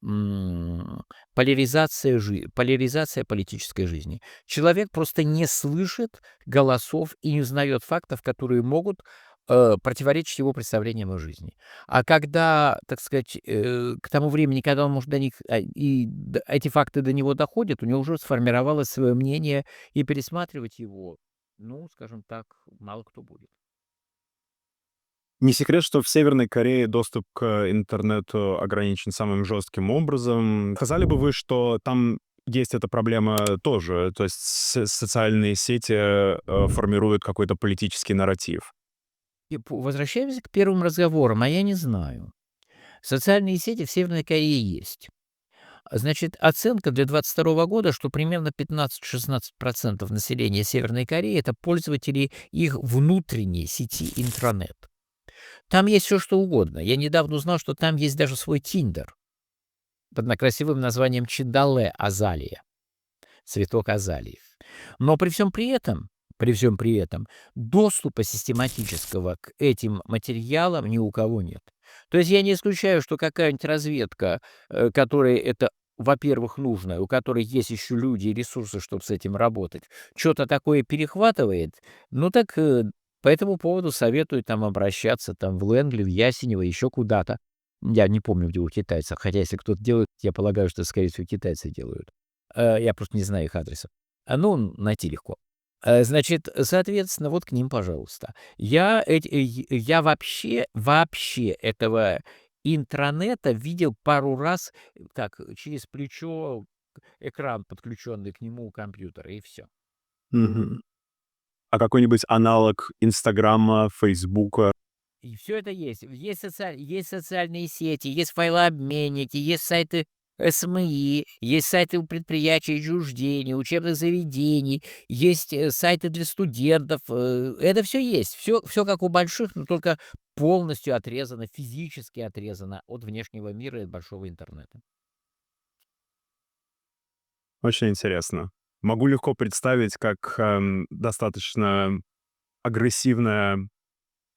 поляризация политической жизни. Человек просто не слышит голосов и не узнает фактов, которые могут противоречить его представлениям о жизни. А когда, так сказать, к тому времени, когда он может до них, эти факты до него доходят, у него уже сформировалось свое мнение, и пересматривать его, ну, скажем так, мало кто будет. Не секрет, что в Северной Корее доступ к интернету ограничен самым жестким образом. Сказали бы вы, что там есть эта проблема тоже, то есть социальные сети формируют какой-то политический нарратив? И возвращаемся к первым разговорам, а я не знаю. Социальные сети в Северной Корее есть. Значит, оценка для 2022 года, что примерно 15-16% населения Северной Кореи — это пользователи их внутренней сети интранет. Там есть все что угодно. Я недавно узнал, что там есть даже свой Тиндер под красивым названием Чиндале Азалия, цветок азалии. Но при всем при этом, доступа систематического к этим материалам ни у кого нет. То есть я не исключаю, что какая-нибудь разведка, которой это, во-первых, нужно, у которой есть еще люди и ресурсы, чтобы с этим работать, что-то такое перехватывает, ну так по этому поводу советую там обращаться там в Лэнгли, в Ясенево, еще куда-то. Я не помню, где у китайцев, хотя если кто-то делает, я полагаю, что, скорее всего, китайцы делают. Я просто не знаю их адреса. Ну, найти легко. Значит, соответственно, вот к ним, пожалуйста. Я вообще этого интранета видел пару раз, через плечо экран, подключенный к нему у компьютера, и все. Мгм. А какой-нибудь аналог "Инстаграма", "Фейсбука"? И все это есть. Есть социальные сети, есть файлообменники, есть сайты СМИ, есть сайты у предприятий и учреждений, учебных заведений, есть, сайты для студентов. Это все есть. Все как у больших, но только полностью отрезано, физически отрезано от внешнего мира и от большого интернета. Очень интересно. Могу легко представить, как, достаточно агрессивная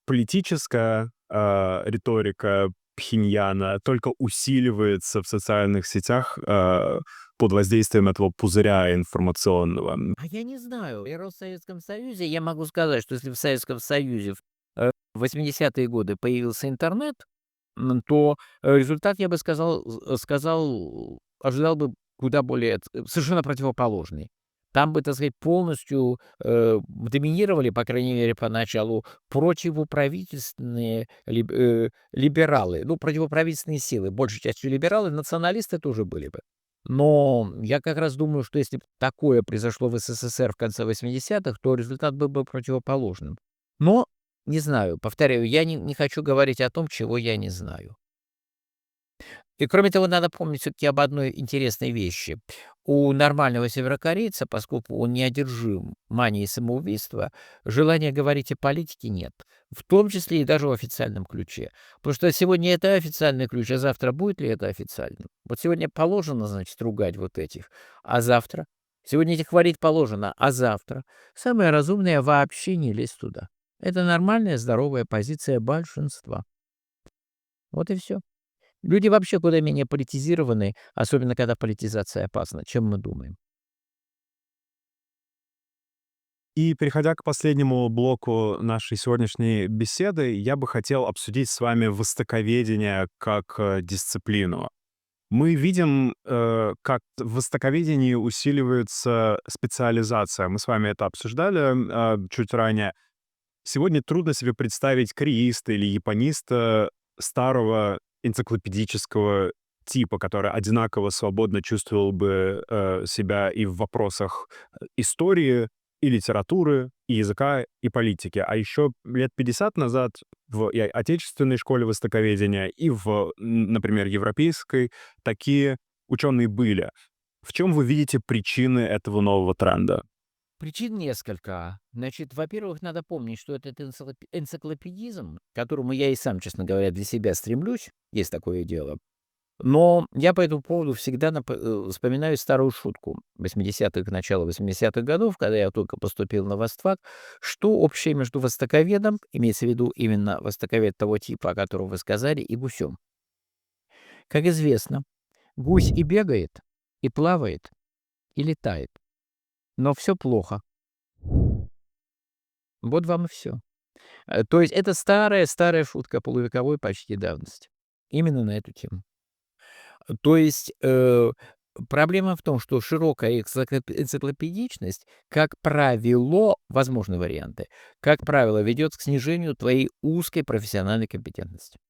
политическая, риторика Пхеньяна только усиливается в социальных сетях, под воздействием этого пузыря информационного. А я не знаю. Я рос в Советском Союзе. Я могу сказать, что если в Советском Союзе в 80-е годы появился интернет, то результат, я бы ожидал бы куда более совершенно противоположный. Там бы, так сказать, полностью доминировали, по крайней мере, поначалу, противоправительственные либералы, ну, противоправительственные силы. Большей частью либералы, националисты тоже были бы. Но я как раз думаю, что если б такое произошло в СССР в конце 80-х, то результат был бы противоположным. Но не знаю, повторяю, я не хочу говорить о том, чего я не знаю. И кроме того, надо помнить все-таки об одной интересной вещи. У нормального северокорейца, поскольку он не одержим манией самоубийства, желания говорить о политике нет. В том числе и даже в официальном ключе. Потому что сегодня это официальный ключ, а завтра будет ли это официальным? Вот сегодня положено, значит, ругать вот этих, а завтра? Сегодня этих хвалить положено, а завтра? Самое разумное вообще не лезть туда. Это нормальная, здоровая позиция большинства. Вот и все. Люди вообще куда менее политизированы, особенно когда политизация опасна, чем мы думаем. И переходя к последнему блоку нашей сегодняшней беседы, я бы хотел обсудить с вами востоковедение как, дисциплину. Мы видим, как в востоковедении усиливается специализация. Мы с вами это обсуждали, чуть ранее. Сегодня трудно себе представить кореиста или япониста старого энциклопедического типа, который одинаково свободно чувствовал бы себя и в вопросах истории, и литературы, и языка, и политики. А еще лет 50 назад в и отечественной школе востоковедения, и в, например, европейской такие ученые были. В чем вы видите причины этого нового тренда? Причин несколько. Значит, во-первых, надо помнить, что этот энциклопедизм, к которому я и сам, честно говоря, для себя стремлюсь, есть такое дело, но я по этому поводу всегда вспоминаю старую шутку 80-х, начала 80-х годов, когда я только поступил на Востфак, что общее между востоковедом, имеется в виду именно востоковед того типа, о котором вы сказали, и гусем. Как известно, гусь и бегает, и плавает, и летает, но все плохо. Вот вам и все. То есть это старая-старая шутка полувековой почти давности. Именно на эту тему. То есть, проблема в том, что широкая энциклопедичность, как правило, возможны варианты, как правило, ведет к снижению твоей узкой профессиональной компетентности.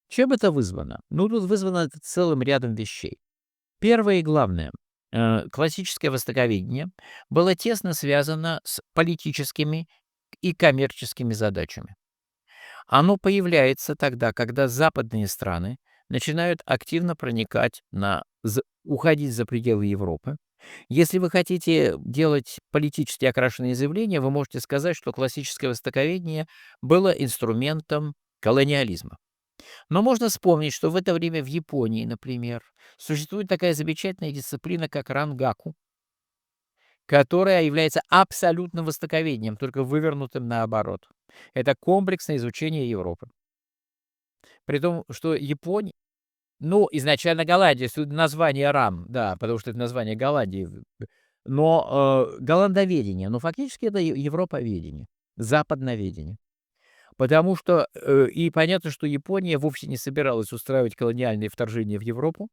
Чем это вызвано? Ну, тут вызвано это целым рядом вещей. Первое и главное, классическое востоковедение было тесно связано с политическими и коммерческими задачами. Оно появляется тогда, когда западные страны начинают активно проникать уходить за пределы Европы. Если вы хотите делать политически окрашенные заявления, вы можете сказать, что классическое востоковедение было инструментом колониализма. Но можно вспомнить, что в это время в Японии, например, существует такая замечательная дисциплина, как рангаку, которая является абсолютным востоковедением, только вывернутым наоборот. Это комплексное изучение Европы. При том, что Япония, ну, изначально Голландия, название РАМ, да, потому что это название Голландии, но голландоведение, но фактически это европоведение, западноведение. Потому что, и понятно, что Япония вовсе не собиралась устраивать колониальные вторжения в Европу,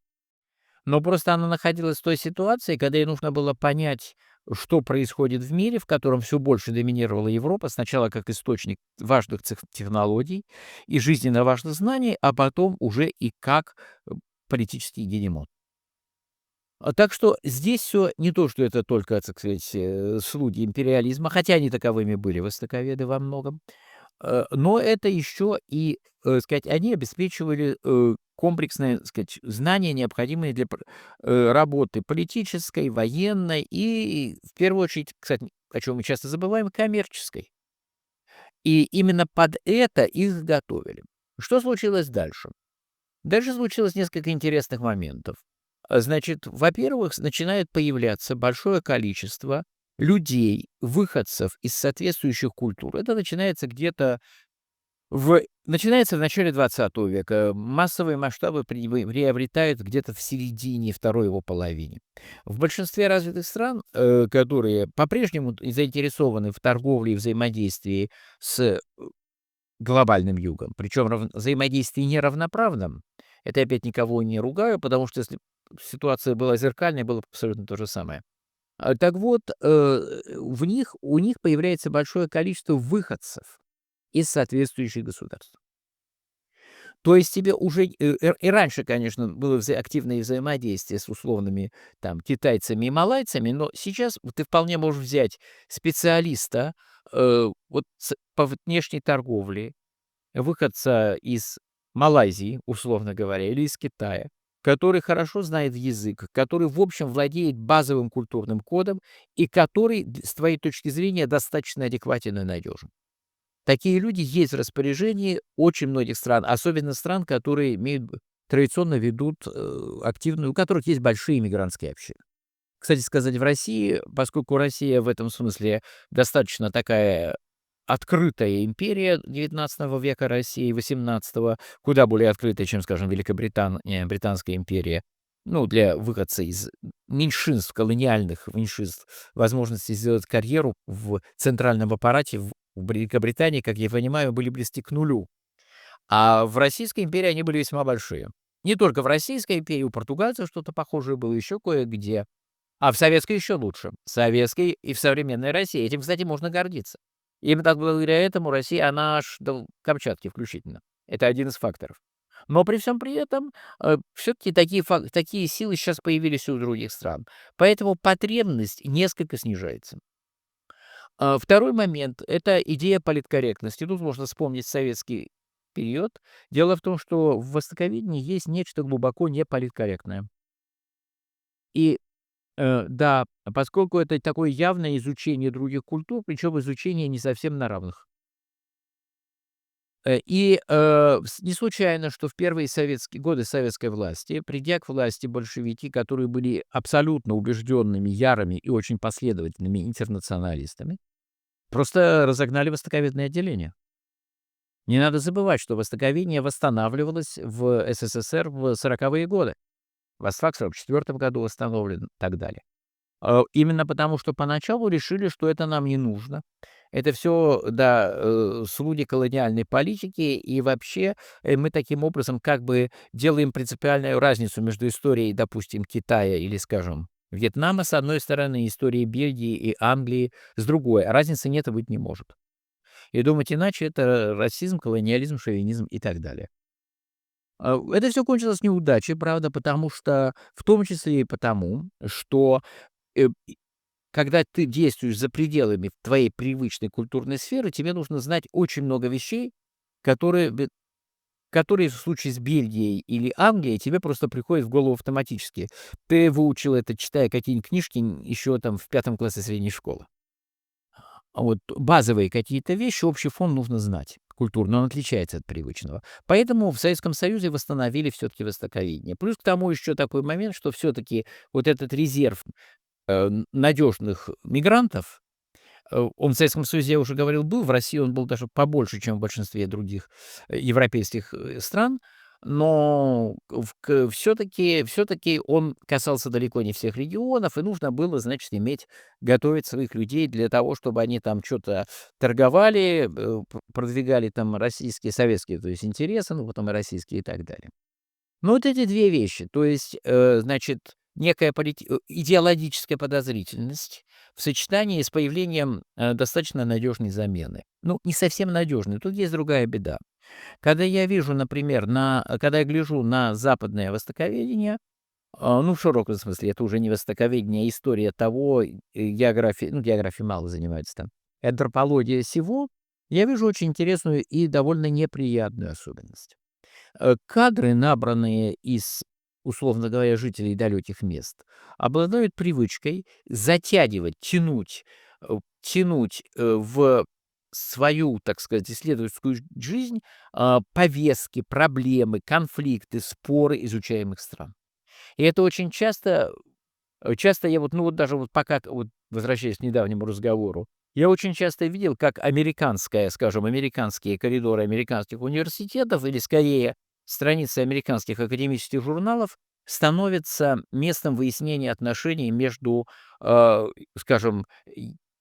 но просто она находилась в той ситуации, когда ей нужно было понять, что происходит в мире, в котором все больше доминировала Европа, сначала как источник важных технологий и жизненно важных знаний, а потом уже и как политический гегемон. Так что здесь все не то, что это только, так сказать, слуги империализма, хотя они таковыми были востоковеды во многом, но это еще и, сказать, они обеспечивали комплексное, сказать, знания, необходимые для работы политической, военной и, в первую очередь, кстати, о чем мы часто забываем, коммерческой. И именно под это их готовили. Что случилось дальше? Дальше случилось несколько интересных моментов. Значит, во-первых, начинает появляться большое количество людей, выходцев из соответствующих культур. Это начинается где-то начинается в начале 20 века. Массовые масштабы приобретают где-то в середине, второй его половине. В большинстве развитых стран, которые по-прежнему заинтересованы в торговле и взаимодействии с глобальным югом, причем взаимодействие неравноправном, это опять никого не ругаю, потому что если ситуация была зеркальной, было бы абсолютно то же самое. Так вот, у них появляется большое количество выходцев из соответствующих государств. То есть тебе уже и раньше, конечно, было активное взаимодействие с условными там китайцами и малайцами, но сейчас ты вполне можешь взять специалиста вот по внешней торговле, выходца из Малайзии, условно говоря, или из Китая, который хорошо знает язык, который, в общем, владеет базовым культурным кодом и который, с твоей точки зрения, достаточно адекватен и надежен. Такие люди есть в распоряжении очень многих стран, особенно стран, которые традиционно ведут активную, у которых есть большие мигрантские общины. Кстати сказать, в России, поскольку Россия в этом смысле достаточно такая открытая империя XIX века России, XVIII, куда более открытая, чем, скажем, Великобритания, Британская империя, ну, для выходца из меньшинств, колониальных меньшинств, возможности сделать карьеру в центральном аппарате в Великобритании, как я понимаю, были близки к нулю. А в Российской империи они были весьма большие. Не только в Российской империи, у португальцев что-то похожее было, еще кое-где. А в советской еще лучше. В советской и в современной России. Этим, кстати, можно гордиться. Именно так благодаря этому Россия, она аж до Камчатки включительно. Это один из факторов. Но при всем при этом все-таки такие силы сейчас появились и у других стран. Поэтому потребность несколько снижается. Второй момент– это идея политкорректности. Тут можно вспомнить советский период. Дело в том, что в востоковедении есть нечто глубоко неполиткорректное. И да, поскольку это такое явное изучение других культур, причем изучение не совсем на равных. Не случайно, что в первые годы советской власти, придя к власти большевики, которые были абсолютно убежденными, ярыми и очень последовательными интернационалистами, просто разогнали востоковедное отделение. Не надо забывать, что востоковедение восстанавливалось в СССР в 40-е годы. Восток в 1944 году восстановлен и так далее. Именно потому, что поначалу решили, что это нам не нужно. Это все, да, слуги колониальной политики, и вообще мы таким образом как бы делаем принципиальную разницу между историей, допустим, Китая или, скажем, Вьетнама с одной стороны, и историей Бельгии и Англии с другой. А разницы нет и быть не может. И думать иначе– это расизм, колониализм, шовинизм и так далее. Это все кончилось неудачей, правда, потому что, в том числе и потому, что когда ты действуешь за пределами твоей привычной культурной сферы, тебе нужно знать очень много вещей, которые в случае с Бельгией или Англией тебе просто приходят в голову автоматически. Ты выучил это, читая какие-нибудь книжки еще там в 5 классе средней школы. А вот базовые какие-то вещи, общий фон нужно знать. Культурно он отличается от привычного. Поэтому в Советском Союзе восстановили все-таки востоковедение. Плюс к тому еще такой момент, что все-таки вот этот резерв надежных мигрантов, он в Советском Союзе, я уже говорил, был, в России он был даже побольше, чем в большинстве других европейских стран, но все-таки он касался далеко не всех регионов, и нужно было, значит, готовить своих людей для того, чтобы они там что-то торговали, продвигали там российские, советские, то есть интересы, ну, потом и российские и так далее. Ну, вот эти две вещи, то есть, значит, некая идеологическая подозрительность в сочетании с появлением достаточно надежной замены. Ну, не совсем надежной, тут есть другая беда. Когда я вижу, например, когда я гляжу на западное востоковедение, ну, в широком смысле, это уже не востоковедение, а история того, география, ну, географией мало занимаются там, антропология всего, я вижу очень интересную и довольно неприятную особенность. Кадры, набранные из, условно говоря, жителей далеких мест, обладают привычкой затягивать, тянуть в свою, так сказать, исследовательскую жизнь повестки, проблемы, конфликты, споры изучаемых стран. И это очень часто я вот, ну вот даже вот пока, вот возвращаясь к недавнему разговору, я очень часто видел, как американские коридоры американских университетов или, скорее, страницы американских академических журналов становятся местом выяснения отношений между, скажем,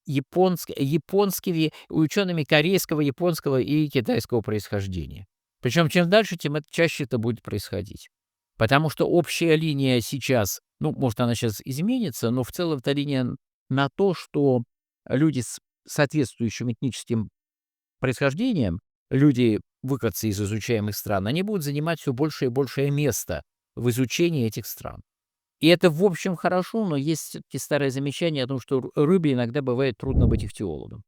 японскими учеными корейского, японского и китайского происхождения. Причем чем дальше, тем чаще это будет происходить. Потому что общая линия сейчас, ну, может, она сейчас изменится, но в целом эта линия на то, что люди с соответствующим этническим происхождением, люди, выходцы из изучаемых стран, они будут занимать все большее и большее место в изучении этих стран. И это, в общем, хорошо, но есть все-таки старое замечание о том, что рыбе иногда бывает трудно быть ихтиологом.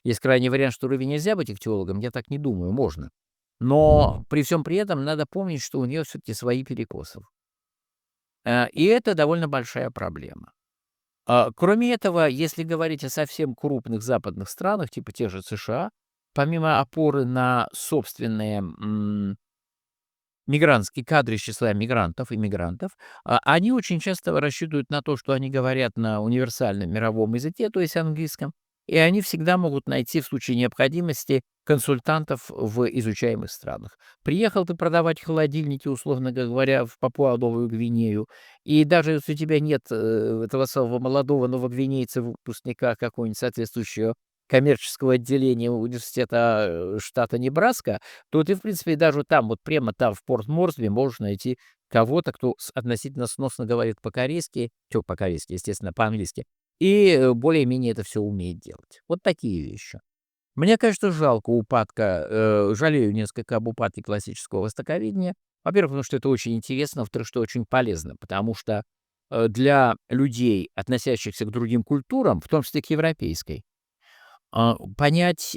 Есть крайний вариант, что рыбе нельзя быть ихтиологом, я так не думаю, можно. Но при всем при этом надо помнить, что у нее все-таки свои перекосы. И это довольно большая проблема. Кроме этого, если говорить о совсем крупных западных странах, типа тех же США, помимо опоры на собственные мигрантские кадры из числа иммигрантов, они очень часто рассчитывают на то, что они говорят на универсальном мировом языке, то есть английском, и они всегда могут найти в случае необходимости консультантов в изучаемых странах. Приехал ты продавать холодильники, условно говоря, в Папуа-Новую Гвинею, и даже если у тебя нет этого самого молодого новогвинейца, выпускника какого-нибудь соответствующего коммерческого отделения университета штата Небраска, то ты, в принципе, даже там, вот прямо там, в Порт-Морсби, можешь найти кого-то, кто относительно сносно говорит по-корейски, по-корейски, естественно, по-английски, и более-менее это все умеет делать. Вот такие вещи. Мне, конечно, жалею несколько об упадке классического востоковедения. Во-первых, потому что это очень интересно, во-вторых, что очень полезно, потому что для людей, относящихся к другим культурам, в том числе к европейской, понять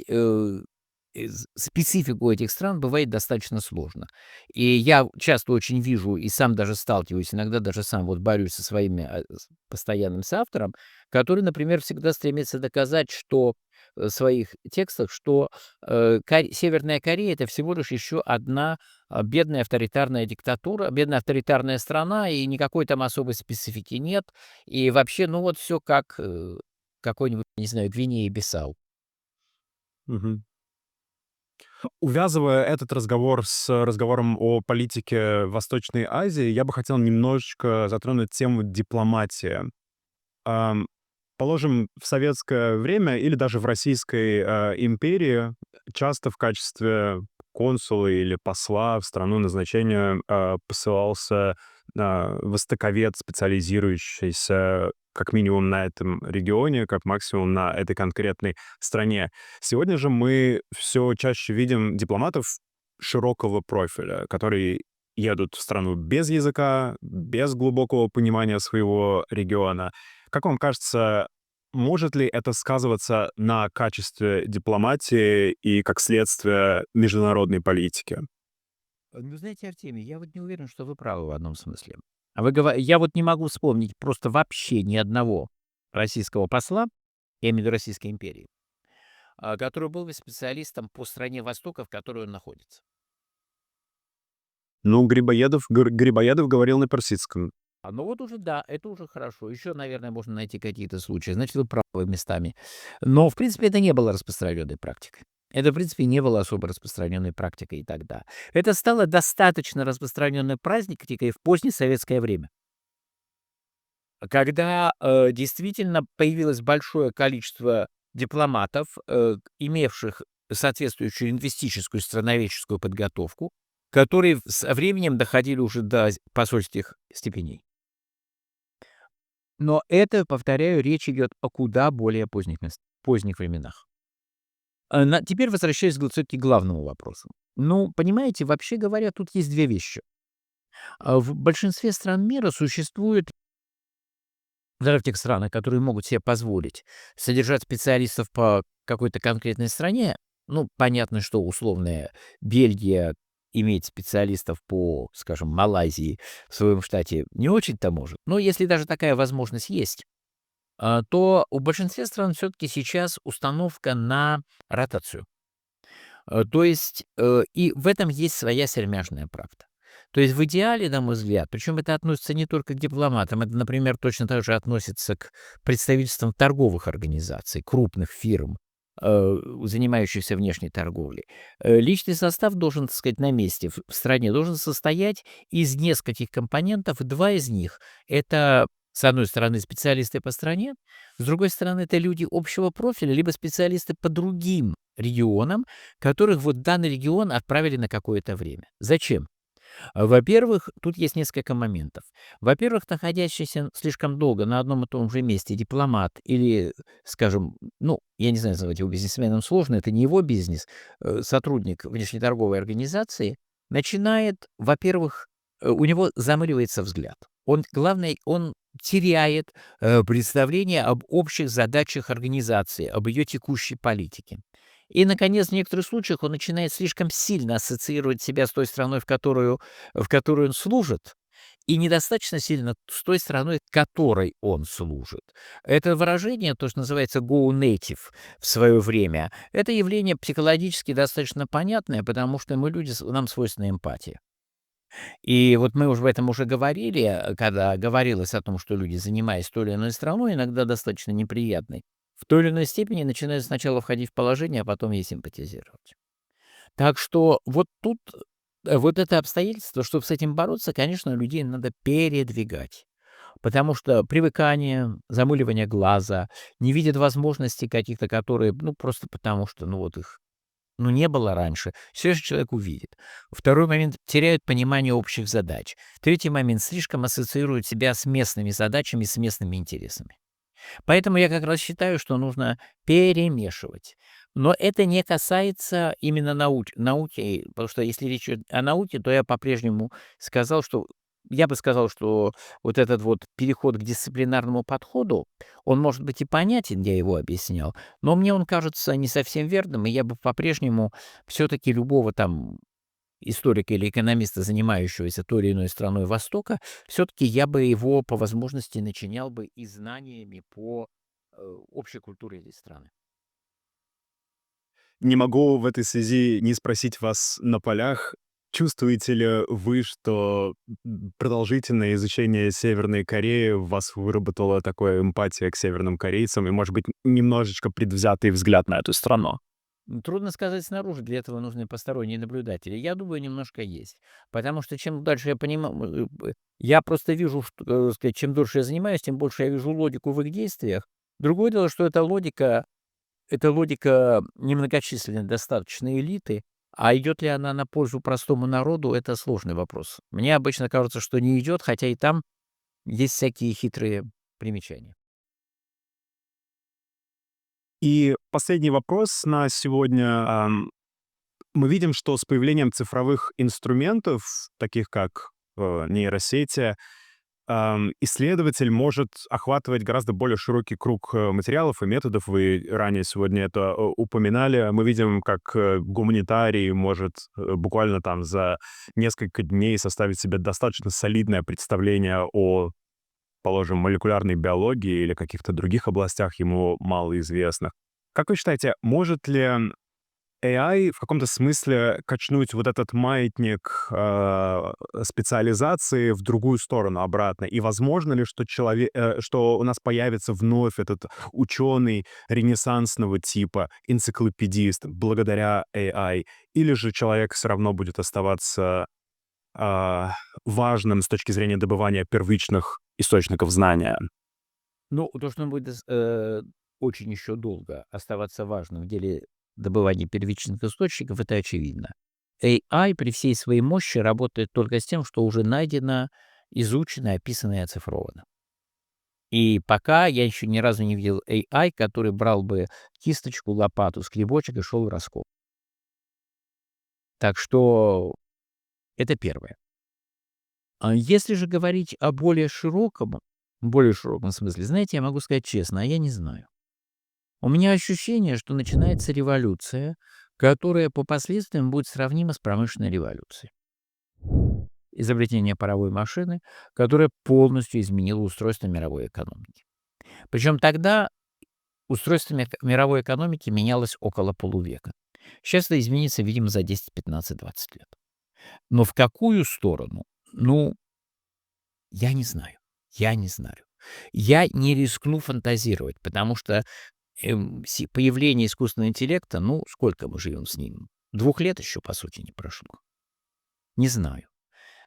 специфику этих стран бывает достаточно сложно. И я часто очень вижу и сам даже сталкиваюсь, иногда даже сам вот борюсь со своими постоянным соавтором, который, например, всегда стремится доказать, что в своих текстах, что Северная Корея — это всего лишь еще одна бедная авторитарная диктатура, бедная авторитарная страна, и никакой там особой специфики нет. И вообще, ну вот все как какой-нибудь, не знаю, Гвинея-Бисау. Мгм. Увязывая этот разговор с разговором о политике Восточной Азии, я бы хотел немножечко затронуть тему дипломатии. Ам, Положим, в советское время или даже в Российской империи часто в качестве консула или посла в страну назначения посылался востоковед, специализирующийся как минимум на этом регионе, как максимум на этой конкретной стране. Сегодня же мы все чаще видим дипломатов широкого профиля, которые едут в страну без языка, без глубокого понимания своего региона. Как вам кажется, может ли это сказываться на качестве дипломатии и, как следствие, международной политики? Ну, знаете, Артемий, я вот не уверен, что вы правы в одном смысле. Я вот не могу вспомнить просто вообще ни одного российского посла, я имею в виду Российской империи, который был бы специалистом по стране Востока, в которой он находится. Ну, Грибоедов говорил на персидском. Ну вот уже да, это уже хорошо. Еще, наверное, можно найти какие-то случаи. Значит, вы правы местами. Но, в принципе, это не было распространенной практикой. Это, в принципе, не было особо распространенной практикой и тогда. Это стало достаточно распространенной практикой в позднесоветское время, когда действительно появилось большое количество дипломатов, имевших соответствующую лингвистическую страноведческую подготовку, которые со временем доходили уже до посольских степеней. Но это, повторяю, речь идет о куда более поздних временах. Теперь возвращаясь все-таки к главному вопросу. Ну, понимаете, вообще говоря, тут есть две вещи. В большинстве стран мира существует, даже в тех странах, которые могут себе позволить содержать специалистов по какой-то конкретной стране, ну, понятно, что условная Бельгия иметь специалистов по, скажем, Малайзии в своем штате не очень-то может. Но если даже такая возможность есть, то у большинства стран все-таки сейчас установка на ротацию. То есть, и в этом есть своя сермяжная правда. То есть в идеале, на мой взгляд, причем это относится не только к дипломатам, это, например, точно так же относится к представительствам торговых организаций, крупных фирм, занимающихся внешней торговлей. Личный состав должен, так сказать, на месте в стране должен состоять из нескольких компонентов. Два из них — это, с одной стороны, специалисты по стране, с другой стороны, это люди общего профиля, либо специалисты по другим регионам, которых вот данный регион отправили на какое-то время. Зачем? Во-первых, тут есть несколько моментов. Во-первых, находящийся слишком долго на одном и том же месте дипломат или, скажем, ну, я не знаю, называть его бизнесменом сложно, это не его бизнес, сотрудник внешнеторговой организации, начинает, во-первых, у него замыливается взгляд. Главное, он теряет представление об общих задачах организации, об ее текущей политике. И, наконец, в некоторых случаях он начинает слишком сильно ассоциировать себя с той страной, в которой он служит, и недостаточно сильно с той страной, которой он служит. Это выражение, то, что называется «go native» в свое время, это явление психологически достаточно понятное, потому что мы люди, нам свойственна эмпатия. И вот мы уже об этом уже говорили, когда говорилось о том, что люди, занимаясь той или иной страной, иногда достаточно неприятной, в той или иной степени начинают сначала входить в положение, а потом ей симпатизировать. Так что вот тут вот это обстоятельство, чтобы с этим бороться, конечно, людей надо передвигать. Потому что привыкание, замыливание глаза, не видят возможностей каких-то, которые, ну, просто потому что, ну, вот их не было раньше. Все же человек увидит. Второй момент — теряют понимание общих задач. Третий момент — слишком ассоциируют себя с местными задачами, с местными интересами. Поэтому я как раз считаю, что нужно перемешивать. Но это не касается именно науки, потому что если речь идет о науке, то я бы сказал, что вот этот вот переход к дисциплинарному подходу, он может быть и понятен, я его объяснял, но мне он кажется не совсем верным, и я бы по-прежнему все-таки любого там историка или экономиста, занимающегося той или иной страной Востока, все-таки я бы его по возможности начинял бы и знаниями по общей культуре этой страны. Не могу в этой связи не спросить вас на полях, чувствуете ли вы, что продолжительное изучение Северной Кореи в вас выработало такое эмпатия к северным корейцам и, может быть, немножечко предвзятый взгляд на эту страну? Трудно сказать снаружи, для этого нужны посторонние наблюдатели. Я думаю, немножко есть. Потому что чем дальше я понимаю, я просто вижу, что, сказать, чем дольше я занимаюсь, тем больше я вижу логику в их действиях. Другое дело, что это логика немногочисленной достаточно элиты, а идет ли она на пользу простому народу — это сложный вопрос. Мне обычно кажется, что не идет, хотя и там есть всякие хитрые примечания. И последний вопрос на сегодня. Мы видим, что с появлением цифровых инструментов, таких как нейросети, исследователь может охватывать гораздо более широкий круг материалов и методов. Вы ранее сегодня это упоминали. Мы видим, как гуманитарий может буквально там за несколько дней составить себе достаточно солидное представление о, положим, молекулярной биологии или каких-то других областях ему малоизвестных. Как вы считаете, может ли AI в каком-то смысле качнуть вот этот маятник специализации в другую сторону, обратно? И возможно ли, что у нас появится вновь этот ученый ренессансного типа, энциклопедист, благодаря AI? Или же человек все равно будет оставаться важным с точки зрения добывания первичных источников знания? Ну, то, что он будет очень еще долго оставаться важным в деле добывания первичных источников, это очевидно. AI при всей своей мощи работает только с тем, что уже найдено, изучено, описано и оцифровано. И пока я еще ни разу не видел AI, который брал бы кисточку, лопату, скребочек и шел раскоп. Так что это первое. А если же говорить о более широком смысле, знаете, я могу сказать честно, а я не знаю. У меня ощущение, что начинается революция, которая по последствиям будет сравнима с промышленной революцией. Изобретение паровой машины, которое полностью изменило устройство мировой экономики. Причем тогда устройство мировой экономики менялось около полувека. Сейчас это изменится, видимо, за 10, 15, 20 лет. Но в какую сторону? Ну, я не знаю. Я не знаю. Я не рискну фантазировать, потому что появление искусственного интеллекта, ну, сколько мы живем с ним? 2 лет еще, по сути, не прошло. Не знаю.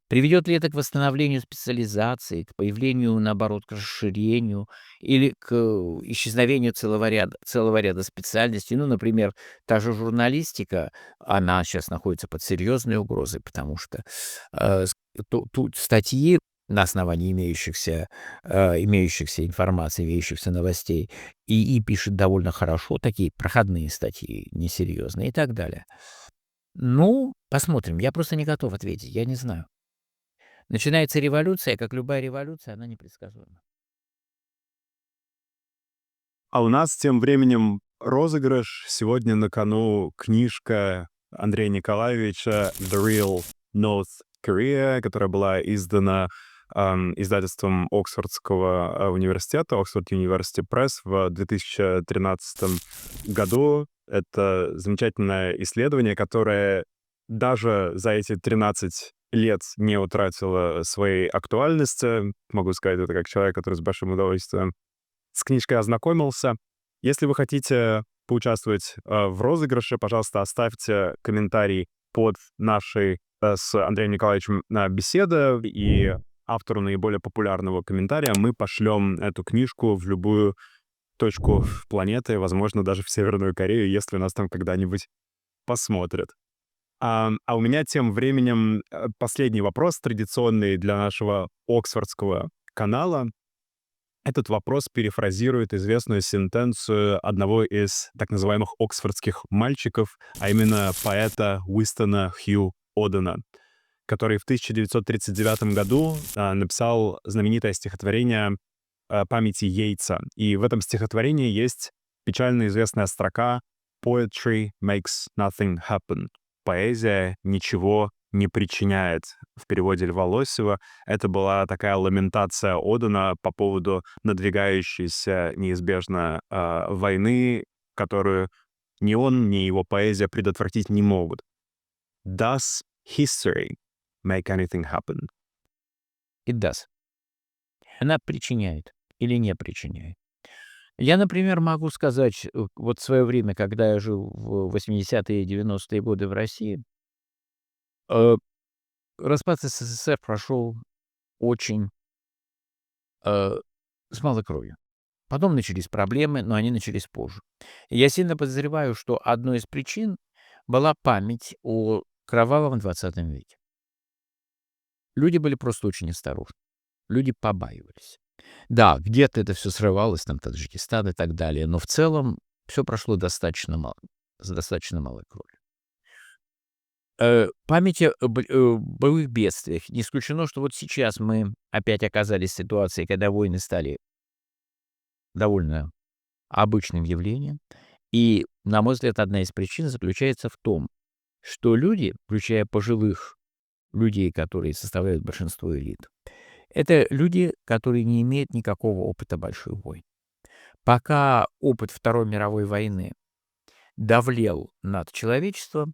Приведет ли это к восстановлению специализации, к появлению, наоборот, к расширению или к исчезновению целого ряда специальностей? Ну, например, та же журналистика, она сейчас находится под серьезной угрозой, потому что тут статьи на основании имеющихся информации, имеющихся новостей, и пишет довольно хорошо, такие проходные статьи, несерьезные и так далее. Ну, посмотрим. Я просто не готов ответить, я не знаю. Начинается революция, как любая революция, она непредсказуема. А у нас тем временем розыгрыш. Сегодня на кону книжка Андрея Николаевича «The Real North Korea», которая была издана издательством Оксфордского университета, Oxford University Press в 2013 году. Это замечательное исследование, которое даже за эти 13 лет не утратило своей актуальности. Могу сказать это как человек, который с большим удовольствием с книжкой ознакомился. Если вы хотите поучаствовать в розыгрыше, пожалуйста, оставьте комментарий под нашей с Андреем Николаевичем беседой, и автору наиболее популярного комментария мы пошлем эту книжку в любую точку планеты, возможно, даже в Северную Корею, если нас там когда-нибудь посмотрят. А у меня тем временем последний вопрос, традиционный для нашего оксфордского канала. Этот вопрос перефразирует известную сентенцию одного из так называемых оксфордских мальчиков, а именно поэта Уистона Хью Одена, который в 1939 году написал знаменитое стихотворение памяти Йейтса. И в этом стихотворении есть печально известная строка «Poetry makes nothing happen». Поэзия ничего не причиняет. В переводе Льва Лосева это была такая ламентация Одена по поводу надвигающейся неизбежно войны, которую ни он, ни его поэзия предотвратить не могут. Does history make anything happen? It does. Она причиняет или не причиняет. Я, например, могу сказать, вот в свое время, когда я жил в 80-е и 90-е годы в России, распад СССР прошел очень с малой кровью. Потом начались проблемы, но они начались позже. И я сильно подозреваю, что одной из причин была память о кровавом 20 веке. Люди были просто очень осторожны. Люди побаивались. Да, где-то это все срывалось, там Таджикистан и так далее, но в целом все прошло достаточно мало, с достаточно малой кровью. Память о боевых бедствиях. Не исключено, что вот сейчас мы опять оказались в ситуации, когда войны стали довольно обычным явлением. И, на мой взгляд, одна из причин заключается в том, что люди, включая пожилых людей, которые составляют большинство элит, это люди, которые не имеют никакого опыта больших войн. Пока опыт Второй мировой войны давлел над человечеством,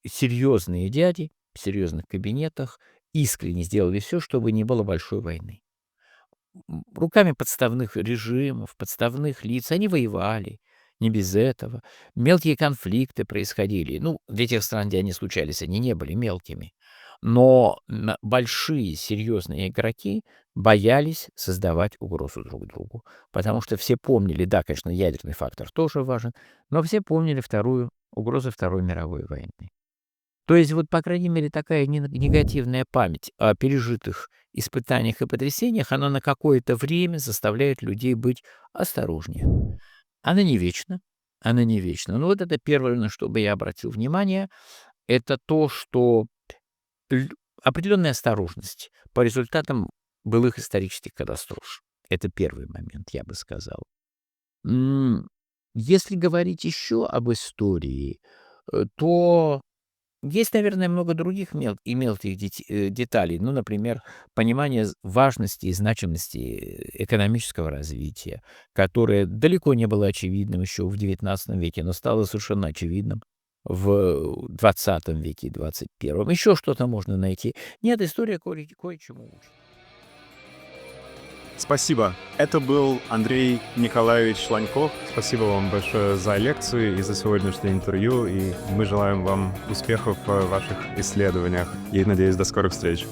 серьезные дяди в серьезных кабинетах искренне сделали все, чтобы не было большой войны. Руками подставных режимов, подставных лиц они воевали, не без этого. Мелкие конфликты происходили. Ну, для тех стран, где они случались, они не были мелкими. Но большие серьезные игроки боялись создавать угрозу друг другу, потому что все помнили, да, конечно, ядерный фактор тоже важен, но все помнили угрозу Второй мировой войны. То есть вот, по крайней мере, такая негативная память о пережитых испытаниях и потрясениях, оно на какое-то время заставляет людей быть осторожнее. Она не вечна, она не вечна. Но вот это первое, на что бы я обратил внимание, это то, что ль определенная осторожность по результатам былых исторических катастроф. Это первый момент, я бы сказал. М, Если говорить еще об истории, то есть, наверное, много других мелких деталей. Ну, например, понимание важности и значимости экономического развития, которое далеко не было очевидным еще в XIX веке, но стало совершенно очевидным в XX веке и XXI. Еще что-то можно найти. Нет, история кое-чему учит. Спасибо. Это был Андрей Николаевич Ланьков. Спасибо вам большое за лекцию и за сегодняшнее интервью. И мы желаем вам успехов в ваших исследованиях. И надеюсь, до скорых встреч.